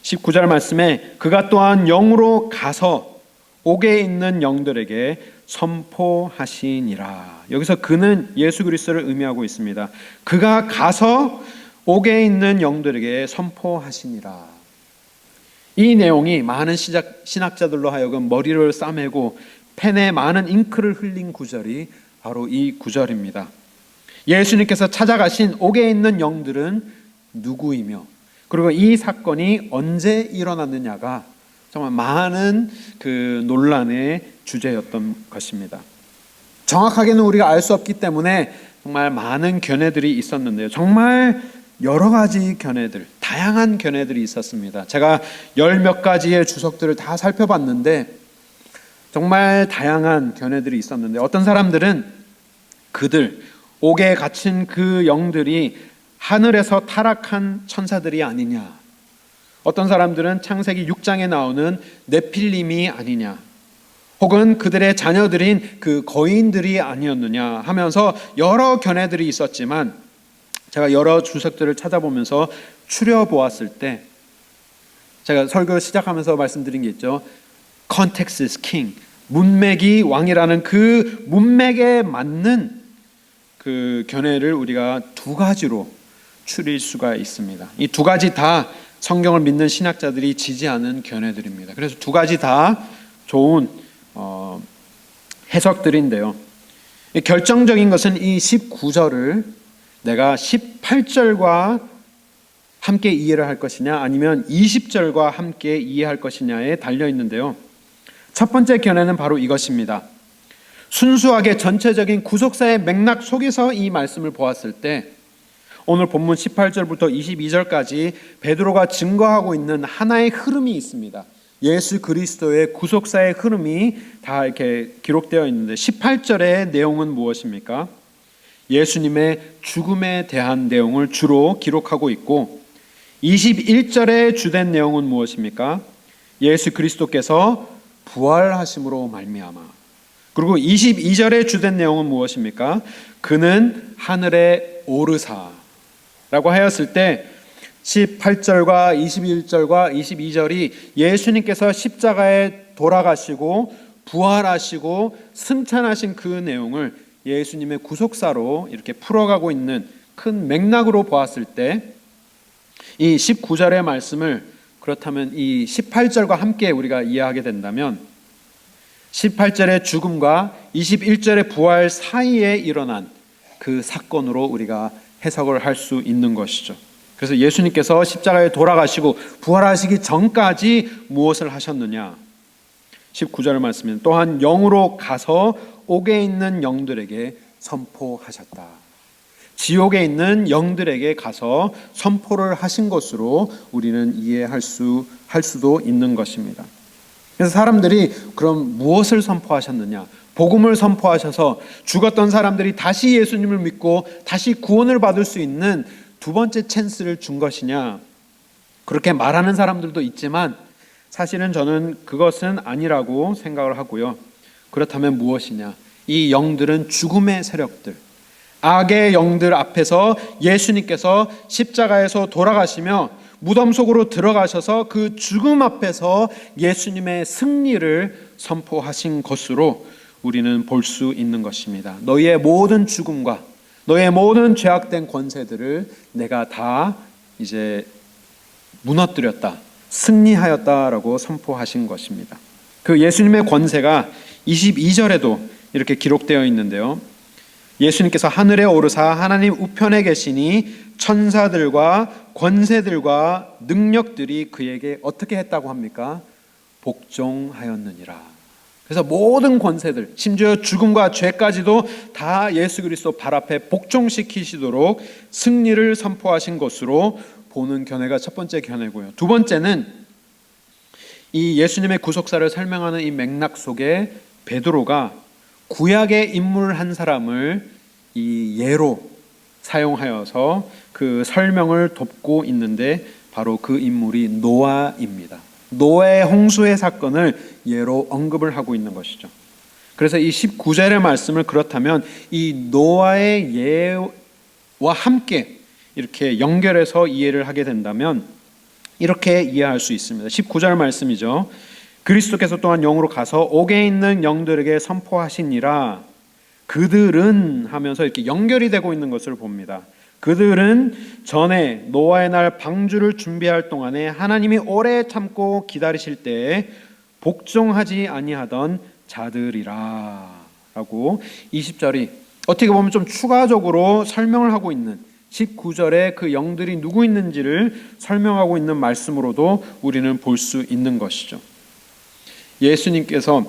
Speaker 3: 19절 말씀에 그가 또한 영으로 가서 옥에 있는 영들에게 선포하시니라. 여기서 그는 예수 그리스도를 의미하고 있습니다. 그가 가서 옥에 있는 영들에게 선포하시니라. 이 내용이 많은 신학자들로 하여금 머리를 싸매고 펜에 많은 잉크를 흘린 구절이 바로 이 구절입니다. 예수님께서 찾아가신 옥에 있는 영들은 누구이며 그리고 이 사건이 언제 일어났느냐가 정말 많은 그 논란의 주제였던 것입니다. 정확하게는 우리가 알 수 없기 때문에 정말 많은 견해들이 있었는데요. 정말 여러 가지 견해들, 다양한 견해들이 있었습니다. 제가 열 몇 가지의 주석들을 다 살펴봤는데 정말 다양한 견해들이 있었는데 어떤 사람들은 그들, 옥에 갇힌 그 영들이 하늘에서 타락한 천사들이 아니냐, 어떤 사람들은 창세기 6장에 나오는 네필림이 아니냐, 혹은 그들의 자녀들인 그 거인들이 아니었느냐 하면서 여러 견해들이 있었지만 제가 여러 주석들을 찾아보면서 추려보았을 때 제가 설교 시작하면서 말씀드린 게 있죠. Context is king. 문맥이 왕이라는 그 문맥에 맞는 그 견해를 우리가 두 가지로 추릴 수가 있습니다. 이 두 가지 다 성경을 믿는 신학자들이 지지하는 견해들입니다. 그래서 두 가지 다 좋은 해석들인데요. 결정적인 것은 이 19절을 내가 18절과 함께 이해를 할 것이냐 아니면 20절과 함께 이해할 것이냐에 달려 있는데요. 첫 번째 견해는 바로 이것입니다. 순수하게 전체적인 구속사의 맥락 속에서 이 말씀을 보았을 때 오늘 본문 18절부터 22절까지 베드로가 증거하고 있는 하나의 흐름이 있습니다. 예수 그리스도의 구속사의 흐름이 다 이렇게 기록되어 있는데 18절의 내용은 무엇입니까? 예수님의 죽음에 대한 내용을 주로 기록하고 있고 21절의 주된 내용은 무엇입니까? 예수 그리스도께서 부활하심으로 말미암아. 그리고 22절의 주된 내용은 무엇입니까? 그는 하늘에 오르사라고 하였을 때 18절과 21절과 22절이 예수님께서 십자가에 돌아가시고 부활하시고 승천하신 그 내용을 예수님의 구속사로 이렇게 풀어가고 있는 큰 맥락으로 보았을 때 이 19절의 말씀을 그렇다면 이 18절과 함께 우리가 이해하게 된다면 18절의 죽음과 21절의 부활 사이에 일어난 그 사건으로 우리가 해석을 할 수 있는 것이죠. 그래서 예수님께서 십자가에 돌아가시고 부활하시기 전까지 무엇을 하셨느냐? 19절 말씀은 또한 영으로 가서 옥에 있는 영들에게 선포하셨다. 지옥에 있는 영들에게 가서 선포를 하신 것으로 우리는 이해할 수도 있는 것입니다. 그래서 사람들이 그럼 무엇을 선포하셨느냐? 복음을 선포하셔서 죽었던 사람들이 다시 예수님을 믿고 다시 구원을 받을 수 있는 두 번째 찬스를 준 것이냐? 그렇게 말하는 사람들도 있지만 사실은 저는 그것은 아니라고 생각을 하고요. 그렇다면 무엇이냐? 이 영들은 죽음의 세력들, 악의 영들 앞에서 예수님께서 십자가에서 돌아가시며 무덤 속으로 들어가셔서 그 죽음 앞에서 예수님의 승리를 선포하신 것으로 우리는 볼 수 있는 것입니다. 너희의 모든 죽음과 너희의 모든 죄악된 권세들을 내가 다 이제 무너뜨렸다, 승리하였다라고 선포하신 것입니다. 그 예수님의 권세가 22절에도 이렇게 기록되어 있는데요. 예수님께서 하늘에 오르사 하나님 우편에 계시니 천사들과 권세들과 능력들이 그에게 어떻게 했다고 합니까? 복종하였느니라. 그래서 모든 권세들, 심지어 죽음과 죄까지도 다 예수 그리스도 발 앞에 복종시키시도록 승리를 선포하신 것으로 보는 견해가 첫 번째 견해고요. 두 번째는 이 예수님의 구속사를 설명하는 이 맥락 속에 베드로가 구약의 인물 한 사람을 이 예로 사용하여서 그 설명을 돕고 있는데 바로 그 인물이 노아입니다. 노아의 홍수의 사건을 예로 언급을 하고 있는 것이죠. 그래서 이 19절의 말씀을 그렇다면 이 노아의 예와 함께 이렇게 연결해서 이해를 하게 된다면 이렇게 이해할 수 있습니다. 19절 말씀이죠. 그리스도께서 또한 영으로 가서 옥에 있는 영들에게 선포하시니라. 그들은 하면서 이렇게 연결이 되고 있는 것을 봅니다. 그들은 전에 노아의 날 방주를 준비할 동안에 하나님이 오래 참고 기다리실 때에 복종하지 아니하던 자들이라 라고 20절이 어떻게 보면 좀 추가적으로 설명을 하고 있는 19절에 그 영들이 누구 있는지를 설명하고 있는 말씀으로도 우리는 볼 수 있는 것이죠. 예수님께서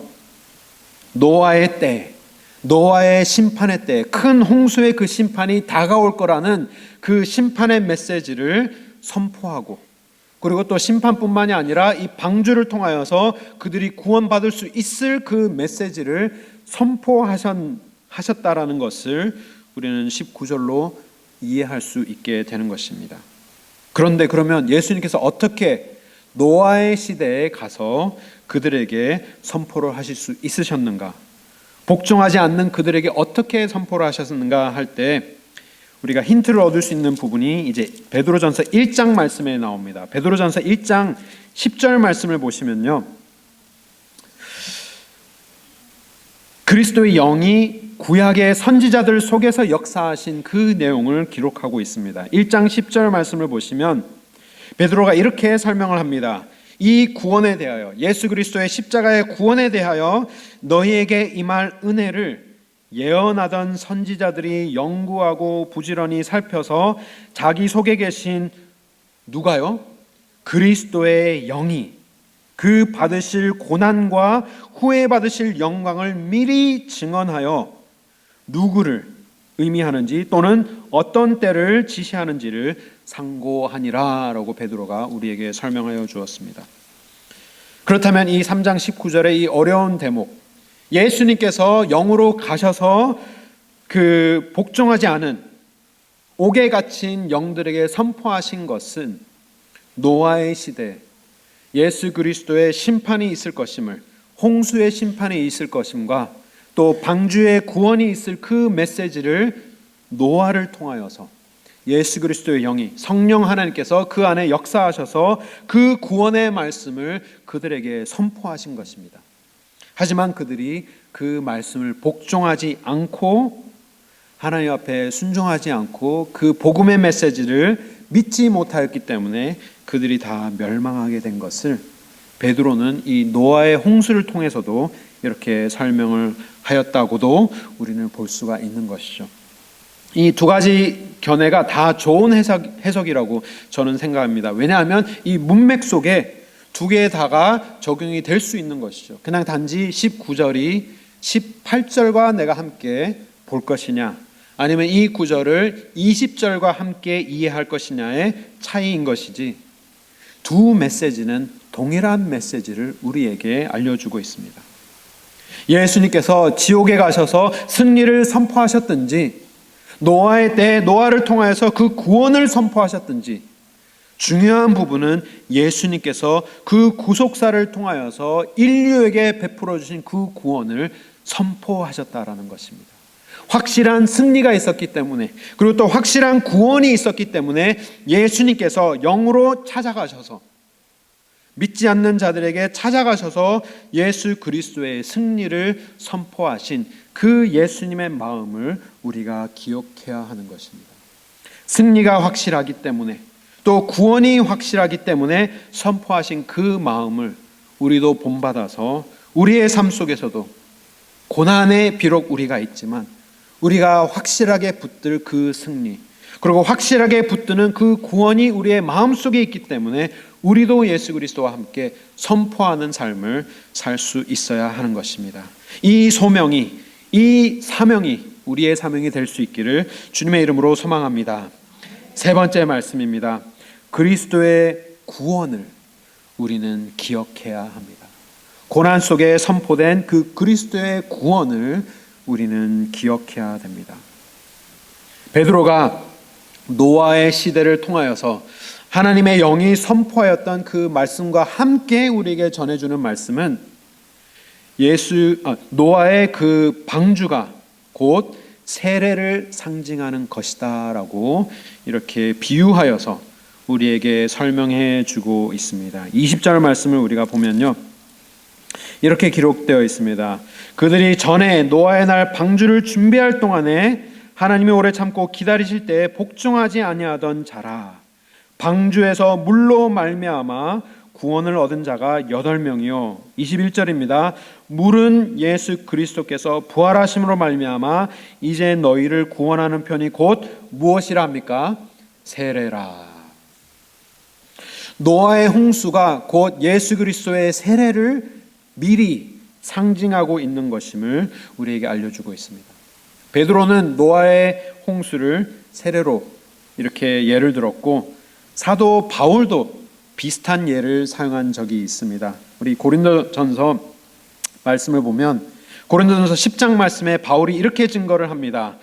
Speaker 3: 노아의 때, 노아의 심판의 때, 큰 홍수의 그 심판이 다가올 거라는 그 심판의 메시지를 선포하고, 그리고 또 심판뿐만이 아니라 이 방주를 통하여서 그들이 구원받을 수 있을 그 메시지를 선포하셨다라는 것을 우리는 19절로 이해할 수 있게 되는 것입니다. 그런데 그러면 예수님께서 어떻게 노아의 시대에 가서 그들에게 선포를 하실 수 있으셨는가? 복종하지 않는 그들에게 어떻게 선포를 하셨는가 할 때 우리가 힌트를 얻을 수 있는 부분이 이제 베드로전서 1장 말씀에 나옵니다. 베드로전서 1장 10절 말씀을 보시면요. 그리스도의 영이 구약의 선지자들 속에서 역사하신 그 내용을 기록하고 있습니다. 1장 10절 말씀을 보시면 베드로가 이렇게 설명을 합니다. 이 구원에 대하여, 예수 그리스도의 십자가의 구원에 대하여 너희에게 임할 은혜를 예언하던 선지자들이 연구하고 부지런히 살펴서 자기 속에 계신 누가요? 그리스도의 영이 그 받으실 고난과 후에 받으실 영광을 미리 증언하여 누구를 의미하는지 또는 어떤 때를 지시하는지를 상고하니라 라고 베드로가 우리에게 설명하여 주었습니다. 그렇다면 이 3장 19절의 이 어려운 대목, 예수님께서 영으로 가셔서 그 복종하지 않은 옥에 갇힌 영들에게 선포하신 것은 노아의 시대 예수 그리스도의 심판이 있을 것임을, 홍수의 심판이 있을 것임과 또 방주의 구원이 있을 그 메시지를 노아를 통하여서 예수 그리스도의 영이, 성령 하나님께서 그 안에 역사하셔서 그 구원의 말씀을 그들에게 선포하신 것입니다. 하지만 그들이 그 말씀을 복종하지 않고 하나님 앞에 순종하지 않고 그 복음의 메시지를 믿지 못하였기 때문에 그들이 다 멸망하게 된 것을 베드로는 이 노아의 홍수를 통해서도 이렇게 설명을 하였다고도 우리는 볼 수가 있는 것이죠. 이 두 가지 견해가 다 좋은 해석이라고 저는 생각합니다. 왜냐하면 이 문맥 속에 두 개 다가 적용이 될 수 있는 것이죠. 그냥 단지 19절이 18절과 내가 함께 볼 것이냐, 아니면 이 구절을 20절과 함께 이해할 것이냐의 차이인 것이지, 두 메시지는 동일한 메시지를 우리에게 알려주고 있습니다. 예수님께서 지옥에 가셔서 승리를 선포하셨든지, 노아의 때에 노아를 통하여서 그 구원을 선포하셨든지, 중요한 부분은 예수님께서 그 구속사를 통하여서 인류에게 베풀어 주신 그 구원을 선포하셨다라는 것입니다. 확실한 승리가 있었기 때문에, 그리고 또 확실한 구원이 있었기 때문에 예수님께서 영으로 찾아가셔서, 믿지 않는 자들에게 찾아가셔서 예수 그리스도의 승리를 선포하신 그 예수님의 마음을 우리가 기억해야 하는 것입니다. 승리가 확실하기 때문에, 또 구원이 확실하기 때문에 선포하신 그 마음을 우리도 본받아서 우리의 삶 속에서도 고난에 비록 우리가 있지만 우리가 확실하게 붙들 그 승리, 그리고 확실하게 붙드는 그 구원이 우리의 마음속에 있기 때문에 우리도 예수 그리스도와 함께 선포하는 삶을 살 수 있어야 하는 것입니다. 이 소명이, 이 사명이 우리의 사명이 될 수 있기를 주님의 이름으로 소망합니다. 세 번째 말씀입니다. 그리스도의 구원을 우리는 기억해야 합니다. 고난 속에 선포된 그 그리스도의 구원을 우리는 기억해야 됩니다. 베드로가 노아의 시대를 통하여서 하나님의 영이 선포하였던 그 말씀과 함께 우리에게 전해주는 말씀은 노아의 그 방주가 곧 세례를 상징하는 것이다 라고 이렇게 비유하여서 우리에게 설명해 주고 있습니다. 20절 말씀을 우리가 보면요, 이렇게 기록되어 있습니다. 그들이 전에 노아의 날 방주를 준비할 동안에 하나님이 오래 참고 기다리실 때에 복종하지 아니하던 자라. 방주에서 물로 말미암아 구원을 얻은 자가 8명이요. 21절입니다. 물은 예수 그리스도께서 부활하심으로 말미암아 이제 너희를 구원하는 편이 곧 무엇이라 합니까? 세례라. 노아의 홍수가 곧 예수 그리스도의 세례를 미리 상징하고 있는 것임을 우리에게 알려주고 있습니다. 베드로는 노아의 홍수를 세례로 이렇게 예를 들었고, 사도 바울도 비슷한 예를 사용한 적이 있습니다. 우리 고린도전서 말씀을 보면 고린도전서 10장 말씀에 바울이 이렇게 증거를 합니다.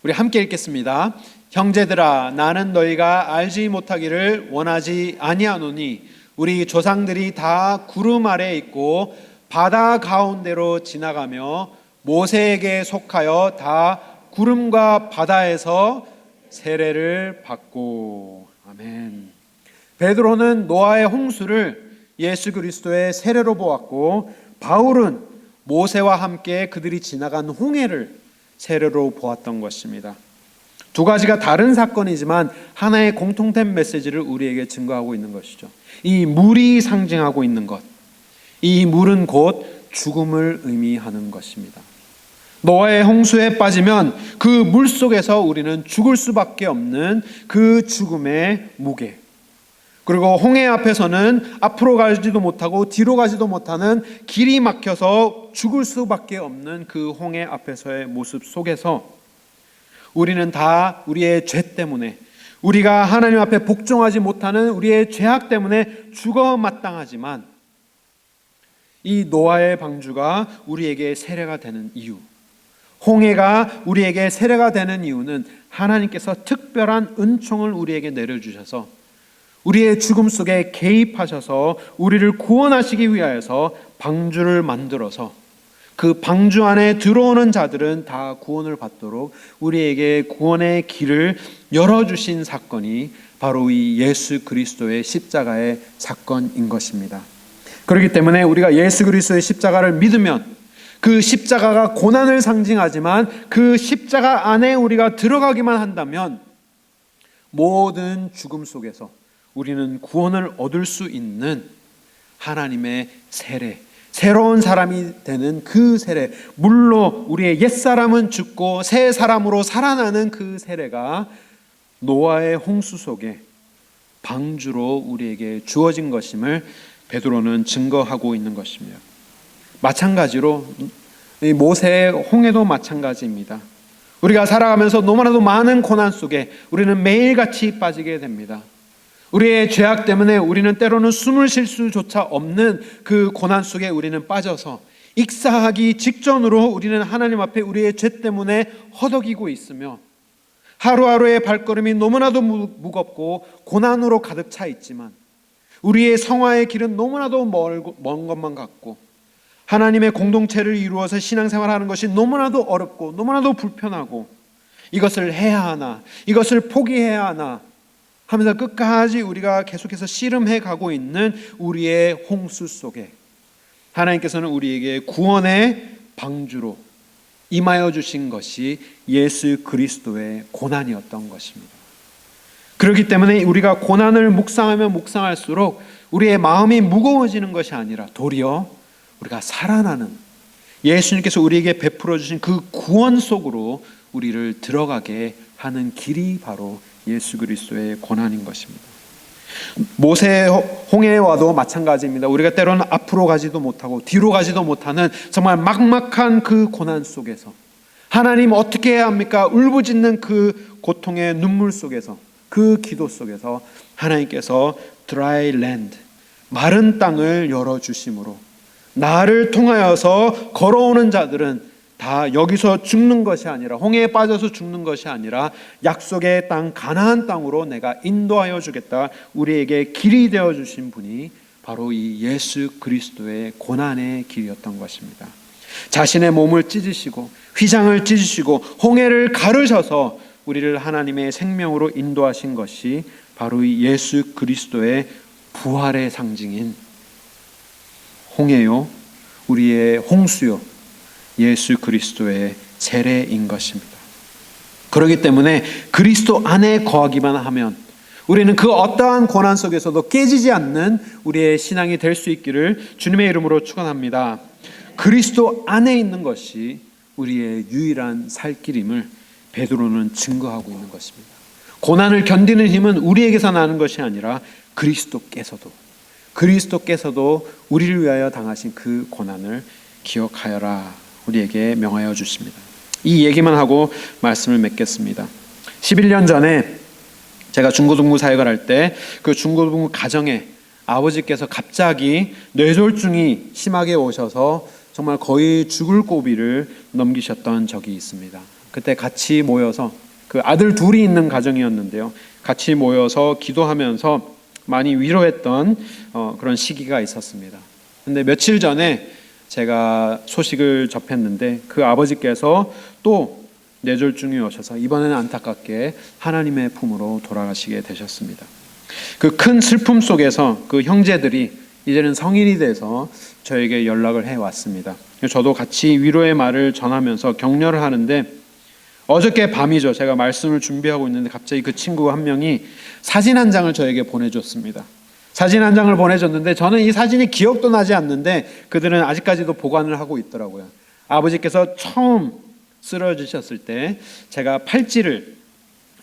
Speaker 3: 우리 함께 읽겠습니다. 형제들아, 나는 너희가 알지 못하기를 원하지 아니하노니 우리 조상들이 다 구름 아래에 있고 바다 가운데로 지나가며 모세에게 속하여 다 구름과 바다에서 세례를 받고. 아멘. 베드로는 노아의 홍수를 예수 그리스도의 세례로 보았고, 바울은 모세와 함께 그들이 지나간 홍해를 세례로 보았던 것입니다. 두 가지가 다른 사건이지만 하나의 공통된 메시지를 우리에게 증거하고 있는 것이죠. 이 물이 상징하고 있는 것, 이 물은 곧 죽음을 의미하는 것입니다. 노아의 홍수에 빠지면 그 물 속에서 우리는 죽을 수밖에 없는 그 죽음의 무게, 그리고 홍해 앞에서는 앞으로 가지도 못하고 뒤로 가지도 못하는 길이 막혀서 죽을 수밖에 없는 그 홍해 앞에서의 모습 속에서 우리는 다 우리의 죄 때문에, 우리가 하나님 앞에 복종하지 못하는 우리의 죄악 때문에 죽어 마땅하지만, 이 노아의 방주가 우리에게 세례가 되는 이유, 홍해가 우리에게 세례가 되는 이유는 하나님께서 특별한 은총을 우리에게 내려주셔서 우리의 죽음 속에 개입하셔서 우리를 구원하시기 위하여서 방주를 만들어서 그 방주 안에 들어오는 자들은 다 구원을 받도록 우리에게 구원의 길을 열어주신 사건이 바로 이 예수 그리스도의 십자가의 사건인 것입니다. 그렇기 때문에 우리가 예수 그리스도의 십자가를 믿으면 그 십자가가 고난을 상징하지만 그 십자가 안에 우리가 들어가기만 한다면 모든 죽음 속에서 우리는 구원을 얻을 수 있는 하나님의 세례, 새로운 사람이 되는 그 세례, 물로 우리의 옛사람은 죽고 새 사람으로 살아나는 그 세례가 노아의 홍수 속에 방주로 우리에게 주어진 것임을 베드로는 증거하고 있는 것입니다. 마찬가지로 모세의 홍해도 마찬가지입니다. 우리가 살아가면서 너무나도 많은 고난 속에 우리는 매일같이 빠지게 됩니다. 우리의 죄악 때문에 우리는 때로는 숨을 쉴 수조차 없는 그 고난 속에 우리는 빠져서 익사하기 직전으로 우리는 하나님 앞에 우리의 죄 때문에 허덕이고 있으며, 하루하루의 발걸음이 너무나도 무겁고 고난으로 가득 차 있지만 우리의 성화의 길은 너무나도 먼 것만 같고, 하나님의 공동체를 이루어서 신앙생활하는 것이 너무나도 어렵고 너무나도 불편하고, 이것을 해야 하나, 이것을 포기해야 하나 하면서 끝까지 우리가 계속해서 씨름해 가고 있는 우리의 홍수 속에 하나님께서는 우리에게 구원의 방주로 임하여 주신 것이 예수 그리스도의 고난이었던 것입니다. 그렇기 때문에 우리가 고난을 묵상하면 묵상할수록 우리의 마음이 무거워지는 것이 아니라 도리어 우리가 살아나는, 예수님께서 우리에게 베풀어 주신 그 구원 속으로 우리를 들어가게 하는 길이 바로 예수 그리스도의 고난인 것입니다. 모세 홍해와도 마찬가지입니다. 우리가 때로는 앞으로 가지도 못하고 뒤로 가지도 못하는 정말 막막한 그 고난 속에서 하나님 어떻게 해야 합니까? 울부짖는 그 고통의 눈물 속에서, 그 기도 속에서 하나님께서 dry land, 마른 땅을 열어주심으로 나를 통하여서 걸어오는 자들은 다 여기서 죽는 것이 아니라, 홍해에 빠져서 죽는 것이 아니라 약속의 땅 가나안 땅으로 내가 인도하여 주겠다, 우리에게 길이 되어 주신 분이 바로 이 예수 그리스도의 고난의 길이었던 것입니다. 자신의 몸을 찢으시고 휘장을 찢으시고 홍해를 가르셔서 우리를 하나님의 생명으로 인도하신 것이 바로 이 예수 그리스도의 부활의 상징인 홍해요, 우리의 홍수요, 예수 그리스도의 세례인 것입니다. 그렇기 때문에 그리스도 안에 거하기만 하면 우리는 그 어떠한 고난 속에서도 깨지지 않는 우리의 신앙이 될 수 있기를 주님의 이름으로 축원합니다. 그리스도 안에 있는 것이 우리의 유일한 살 길임을 베드로는 증거하고 있는 것입니다. 고난을 견디는 힘은 우리에게서 나는 것이 아니라 그리스도께서도 우리를 위하여 당하신 그 고난을 기억하여라 우리에게 명하여 주십니다. 이 얘기만 하고 말씀을 맺겠습니다. 11년 전에 제가 중고등부 사역을 할 때 그 중고등부 가정에 아버지께서 갑자기 뇌졸중이 심하게 오셔서 정말 거의 죽을 고비를 넘기셨던 적이 있습니다. 그때 같이 모여서, 그 아들 둘이 있는 가정이었는데요, 같이 모여서 기도하면서 많이 위로했던 그런 시기가 있었습니다. 근데 며칠 전에 제가 소식을 접했는데 그 아버지께서 또 뇌졸중이 오셔서 이번에는 안타깝게 하나님의 품으로 돌아가시게 되셨습니다. 그 큰 슬픔 속에서 그 형제들이 이제는 성인이 돼서 저에게 연락을 해왔습니다. 저도 같이 위로의 말을 전하면서 격려를 하는데, 어저께 밤이죠. 제가 말씀을 준비하고 있는데 갑자기 그 친구 한 명이 사진 한 장을 저에게 보내줬습니다. 사진 한 장을 보내줬는데 저는 이 사진이 기억도 나지 않는데 그들은 아직까지도 보관을 하고 있더라고요. 아버지께서 처음 쓰러지셨을 때 제가 팔찌를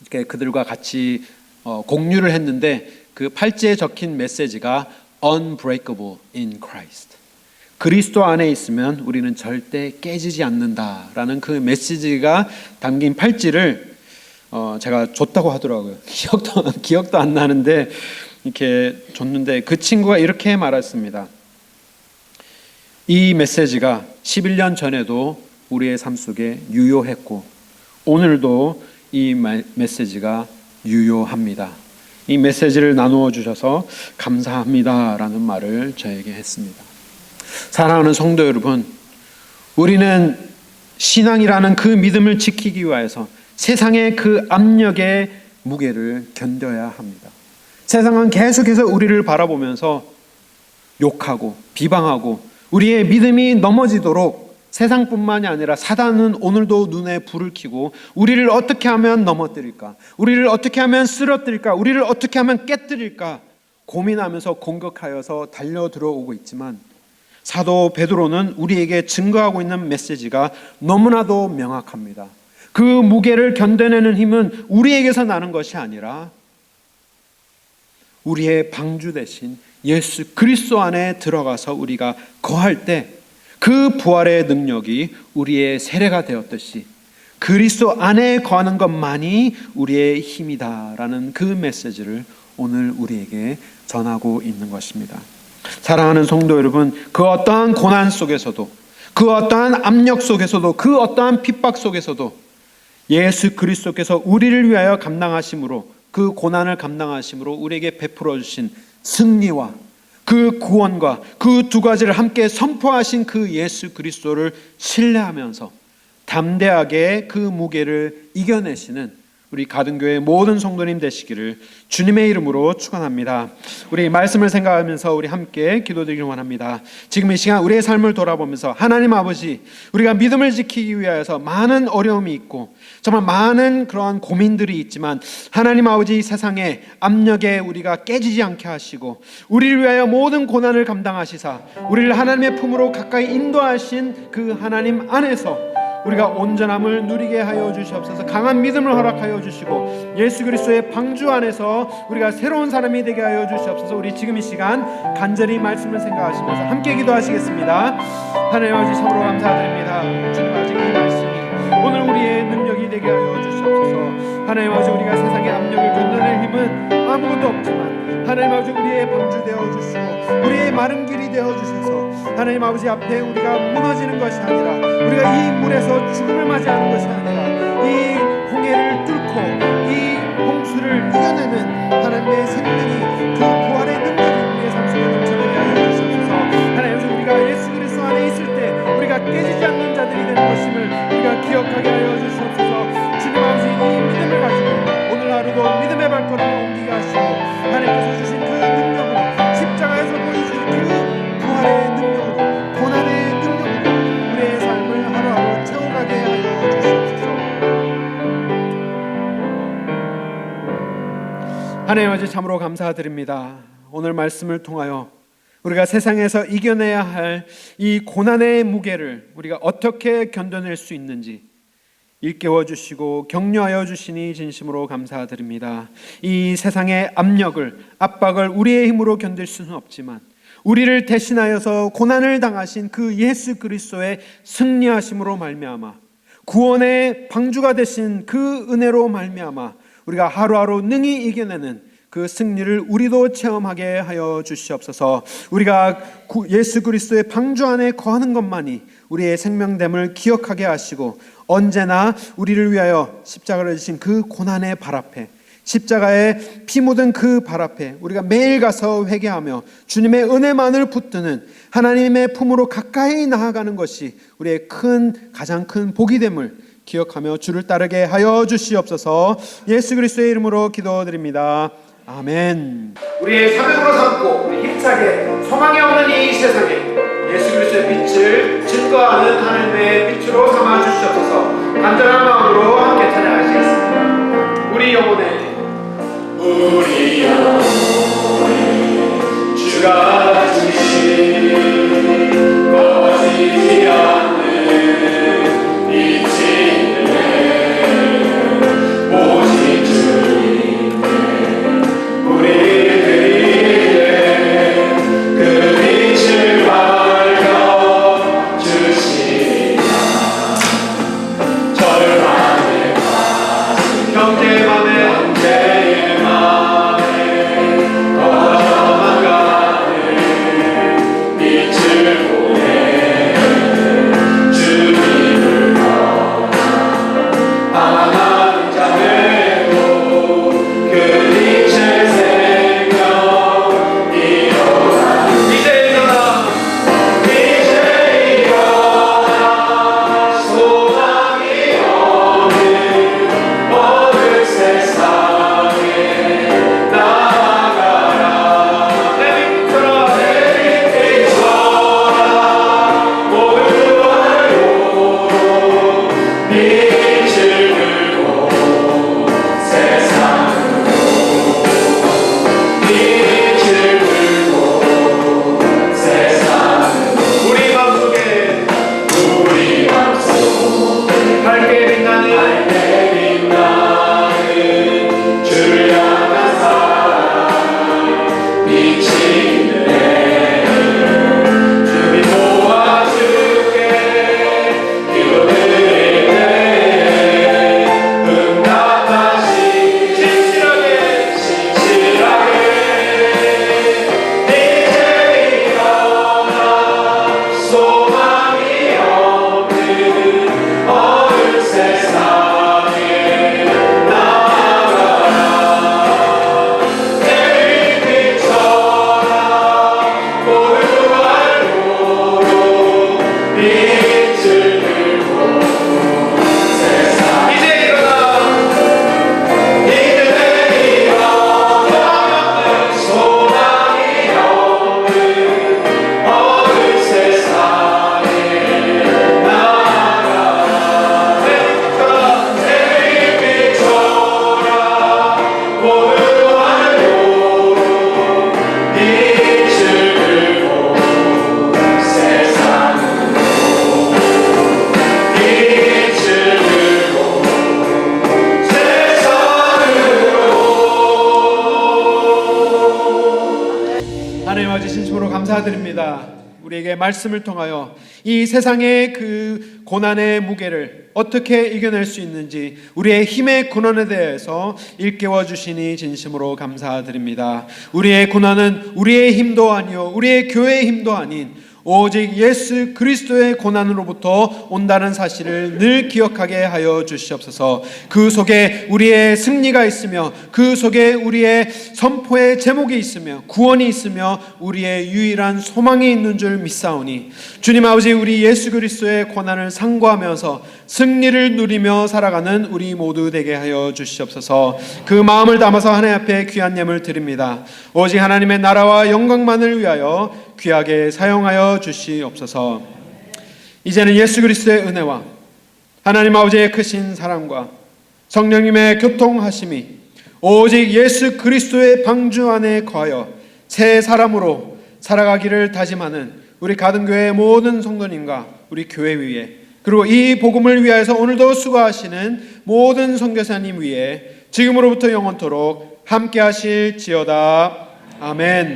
Speaker 3: 이렇게 그들과 같이 공유를 했는데, 그 팔찌에 적힌 메시지가 Unbreakable in Christ, 그리스도 안에 있으면 우리는 절대 깨지지 않는다라는 그 메시지가 담긴 팔찌를 제가 줬다고 하더라고요. 기억도 안 나는데 이렇게 줬는데 그 친구가 이렇게 말했습니다. 이 메시지가 11년 전에도 우리의 삶 속에 유효했고 오늘도 이 메시지가 유효합니다. 이 메시지를 나누어 주셔서 감사합니다라는 말을 저에게 했습니다. 사랑하는 성도 여러분, 우리는 신앙이라는 그 믿음을 지키기 위해서 세상의 그 압력의 무게를 견뎌야 합니다. 세상은 계속해서 우리를 바라보면서 욕하고 비방하고 우리의 믿음이 넘어지도록 세상뿐만이 아니라 사단은 오늘도 눈에 불을 켜고 우리를 어떻게 하면 넘어뜨릴까, 우리를 어떻게 하면 쓰러뜨릴까, 우리를 어떻게 하면 깨뜨릴까 고민하면서 공격하여서 달려들어오고 있지만, 사도 베드로는 우리에게 증거하고 있는 메시지가 너무나도 명확합니다. 그 무게를 견뎌내는 힘은 우리에게서 나는 것이 아니라 우리의 방주 대신 예수 그리스도 안에 들어가서 우리가 거할 때 그 부활의 능력이 우리의 세례가 되었듯이, 그리스도 안에 거하는 것만이 우리의 힘이다라는 그 메시지를 오늘 우리에게 전하고 있는 것입니다. 사랑하는 성도 여러분, 그 어떠한 고난 속에서도, 그 어떠한 압력 속에서도, 그 어떠한 핍박 속에서도 예수 그리스도께서 우리를 위하여 감당하심으로, 그 고난을 감당하심으로 우리에게 베풀어 주신 승리와 그 구원과 그 두 가지를 함께 선포하신 그 예수 그리스도를 신뢰하면서 담대하게 그 무게를 이겨내시는 우리 가든교회 모든 성도님 되시기를 주님의 이름으로 축원합니다. 우리 말씀을 생각하면서 우리 함께 기도드리길 원합니다. 지금 이 시간 우리의 삶을 돌아보면서 하나님 아버지, 우리가 믿음을 지키기 위하여서 많은 어려움이 있고 정말 많은 그러한 고민들이 있지만 하나님 아버지, 세상의 압력에 우리가 깨지지 않게 하시고 우리를 위하여 모든 고난을 감당하시사 우리를 하나님의 품으로 가까이 인도하신 그 하나님 안에서 우리가 온전함을 누리게 하여 주시옵소서. 강한 믿음을 허락하여 주시고 예수 그리스도의 방주 안에서 우리가 새로운 사람이 되게 하여 주시옵소서. 우리 지금 이 시간 간절히 말씀을 생각하시면서 함께 기도하시겠습니다. 하나님 아버지, 참으로 감사드립니다. 주님, 아직 이 말씀이 오늘 우리의 능력이 되게 하여 주시옵소서. 하나님 아버지, 우리가 세상의 압력을 견뎌낼 힘은 아무것도 없지만 하나님 아버지, 우리의 방주 되어 주시고 우리의 마른 길이 되어 주셔서 하나님 아버지 앞에 우리가 무너지는 것이 아니라, 우리가 이 물에서 죽음을 맞이하는 것이 아니라 이 홍해를 뚫고 이 홍수를 이겨내는 하나님의 생명이, 그 부활의 능력이 우리의 삶 속에 넘쳐나게 하여 주시옵소서. 하나님 아버지, 우리가 예수 그리스도 안에 있을 때 우리가 깨지지 않는 자들이 되는 것임을 우리가 기억하게 하여 주시옵소서. 주님 아버지, 이 믿음을 가지고 오늘 하루도 믿음의 발걸음을 옮기게 하시고 하나님께서 주신 그 능력으로, 십자가에서 보여주신 그 부활의 능력으로, 고난의 능력으로 우리의 삶을 하루하루 채워가게 하여 주시옵소서. 하나님 아버지, 참으로 감사드립니다. 오늘 말씀을 통하여 우리가 세상에서 이겨내야 할 이 고난의 무게를 우리가 어떻게 견뎌낼 수 있는지 일깨워 주시고 격려하여 주시니 진심으로 감사드립니다. 이 세상의 압력을, 압박을 우리의 힘으로 견딜 수는 없지만 우리를 대신하여서 고난을 당하신 그 예수 그리스도의 승리하심으로 말미암아, 구원의 방주가 되신 그 은혜로 말미암아 우리가 하루하루 능히 이겨내는 그 승리를 우리도 체험하게 하여 주시옵소서. 우리가 예수 그리스도의 방주 안에 거하는 것만이 우리의 생명됨을 기억하게 하시고 언제나 우리를 위하여 십자가를 지신 그 고난의 발 앞에, 십자가에 피 묻은 그 발 앞에 우리가 매일 가서 회개하며 주님의 은혜만을 붙드는 하나님의 품으로 가까이 나아가는 것이 우리의 가장 큰 복이 됨을 기억하며 주를 따르게 하여 주시옵소서. 예수 그리스도의 이름으로 기도드립니다. 아멘.
Speaker 1: 우리의 사명으로 삼고 우리 힘차게 소망이 없는 이 세상에 예수 그리스도의 빛을 증거하는 하나님의 빛으로 삼아 주시옵소서. 간절한 마음으로 함께 찬양하시겠습니다. 우리 영혼에 주가 주신 꺼지지 않는 빛인데 오직 주님께 우리 드리네 그 빛을 밝혀 주시나
Speaker 3: 감사드립니다. 우리에게 말씀을 통하여 이 세상의 그 고난의 무게를 어떻게 이겨낼 수 있는지 우리의 힘의 근원에 대해서 일깨워 주시니 진심으로 감사드립니다. 우리의 고난은 우리의 힘도 아니요 우리의 교회의 힘도 아닌 오직 예수 그리스도의 고난으로부터 온다는 사실을 늘 기억하게 하여 주시옵소서. 그 속에 우리의 승리가 있으며 그 속에 우리의 선포의 제목이 있으며 구원이 있으며 우리의 유일한 소망이 있는 줄 믿사오니 주님 아버지, 우리 예수 그리스도의 고난을 상고하면서 승리를 누리며 살아가는 우리 모두 되게 하여 주시옵소서. 그 마음을 담아서 하나님 앞에 귀한 예물 드립니다. 오직 하나님의 나라와 영광만을 위하여 귀하게 사용하여 주시옵소서. 이제는 예수 그리스도의 은혜와 하나님 아버지의 크신 사랑과 성령님의 교통하심이 오직 예수 그리스도의 방주 안에 거하여 새 사람으로 살아가기를 다짐하는 우리 가든교회의 모든 성도님과 우리 교회 위에, 그리고 이 복음을 위하여서 오늘도 수고하시는 모든 선교사님 위에 지금으로부터 영원토록 함께 하실지어다. 아멘.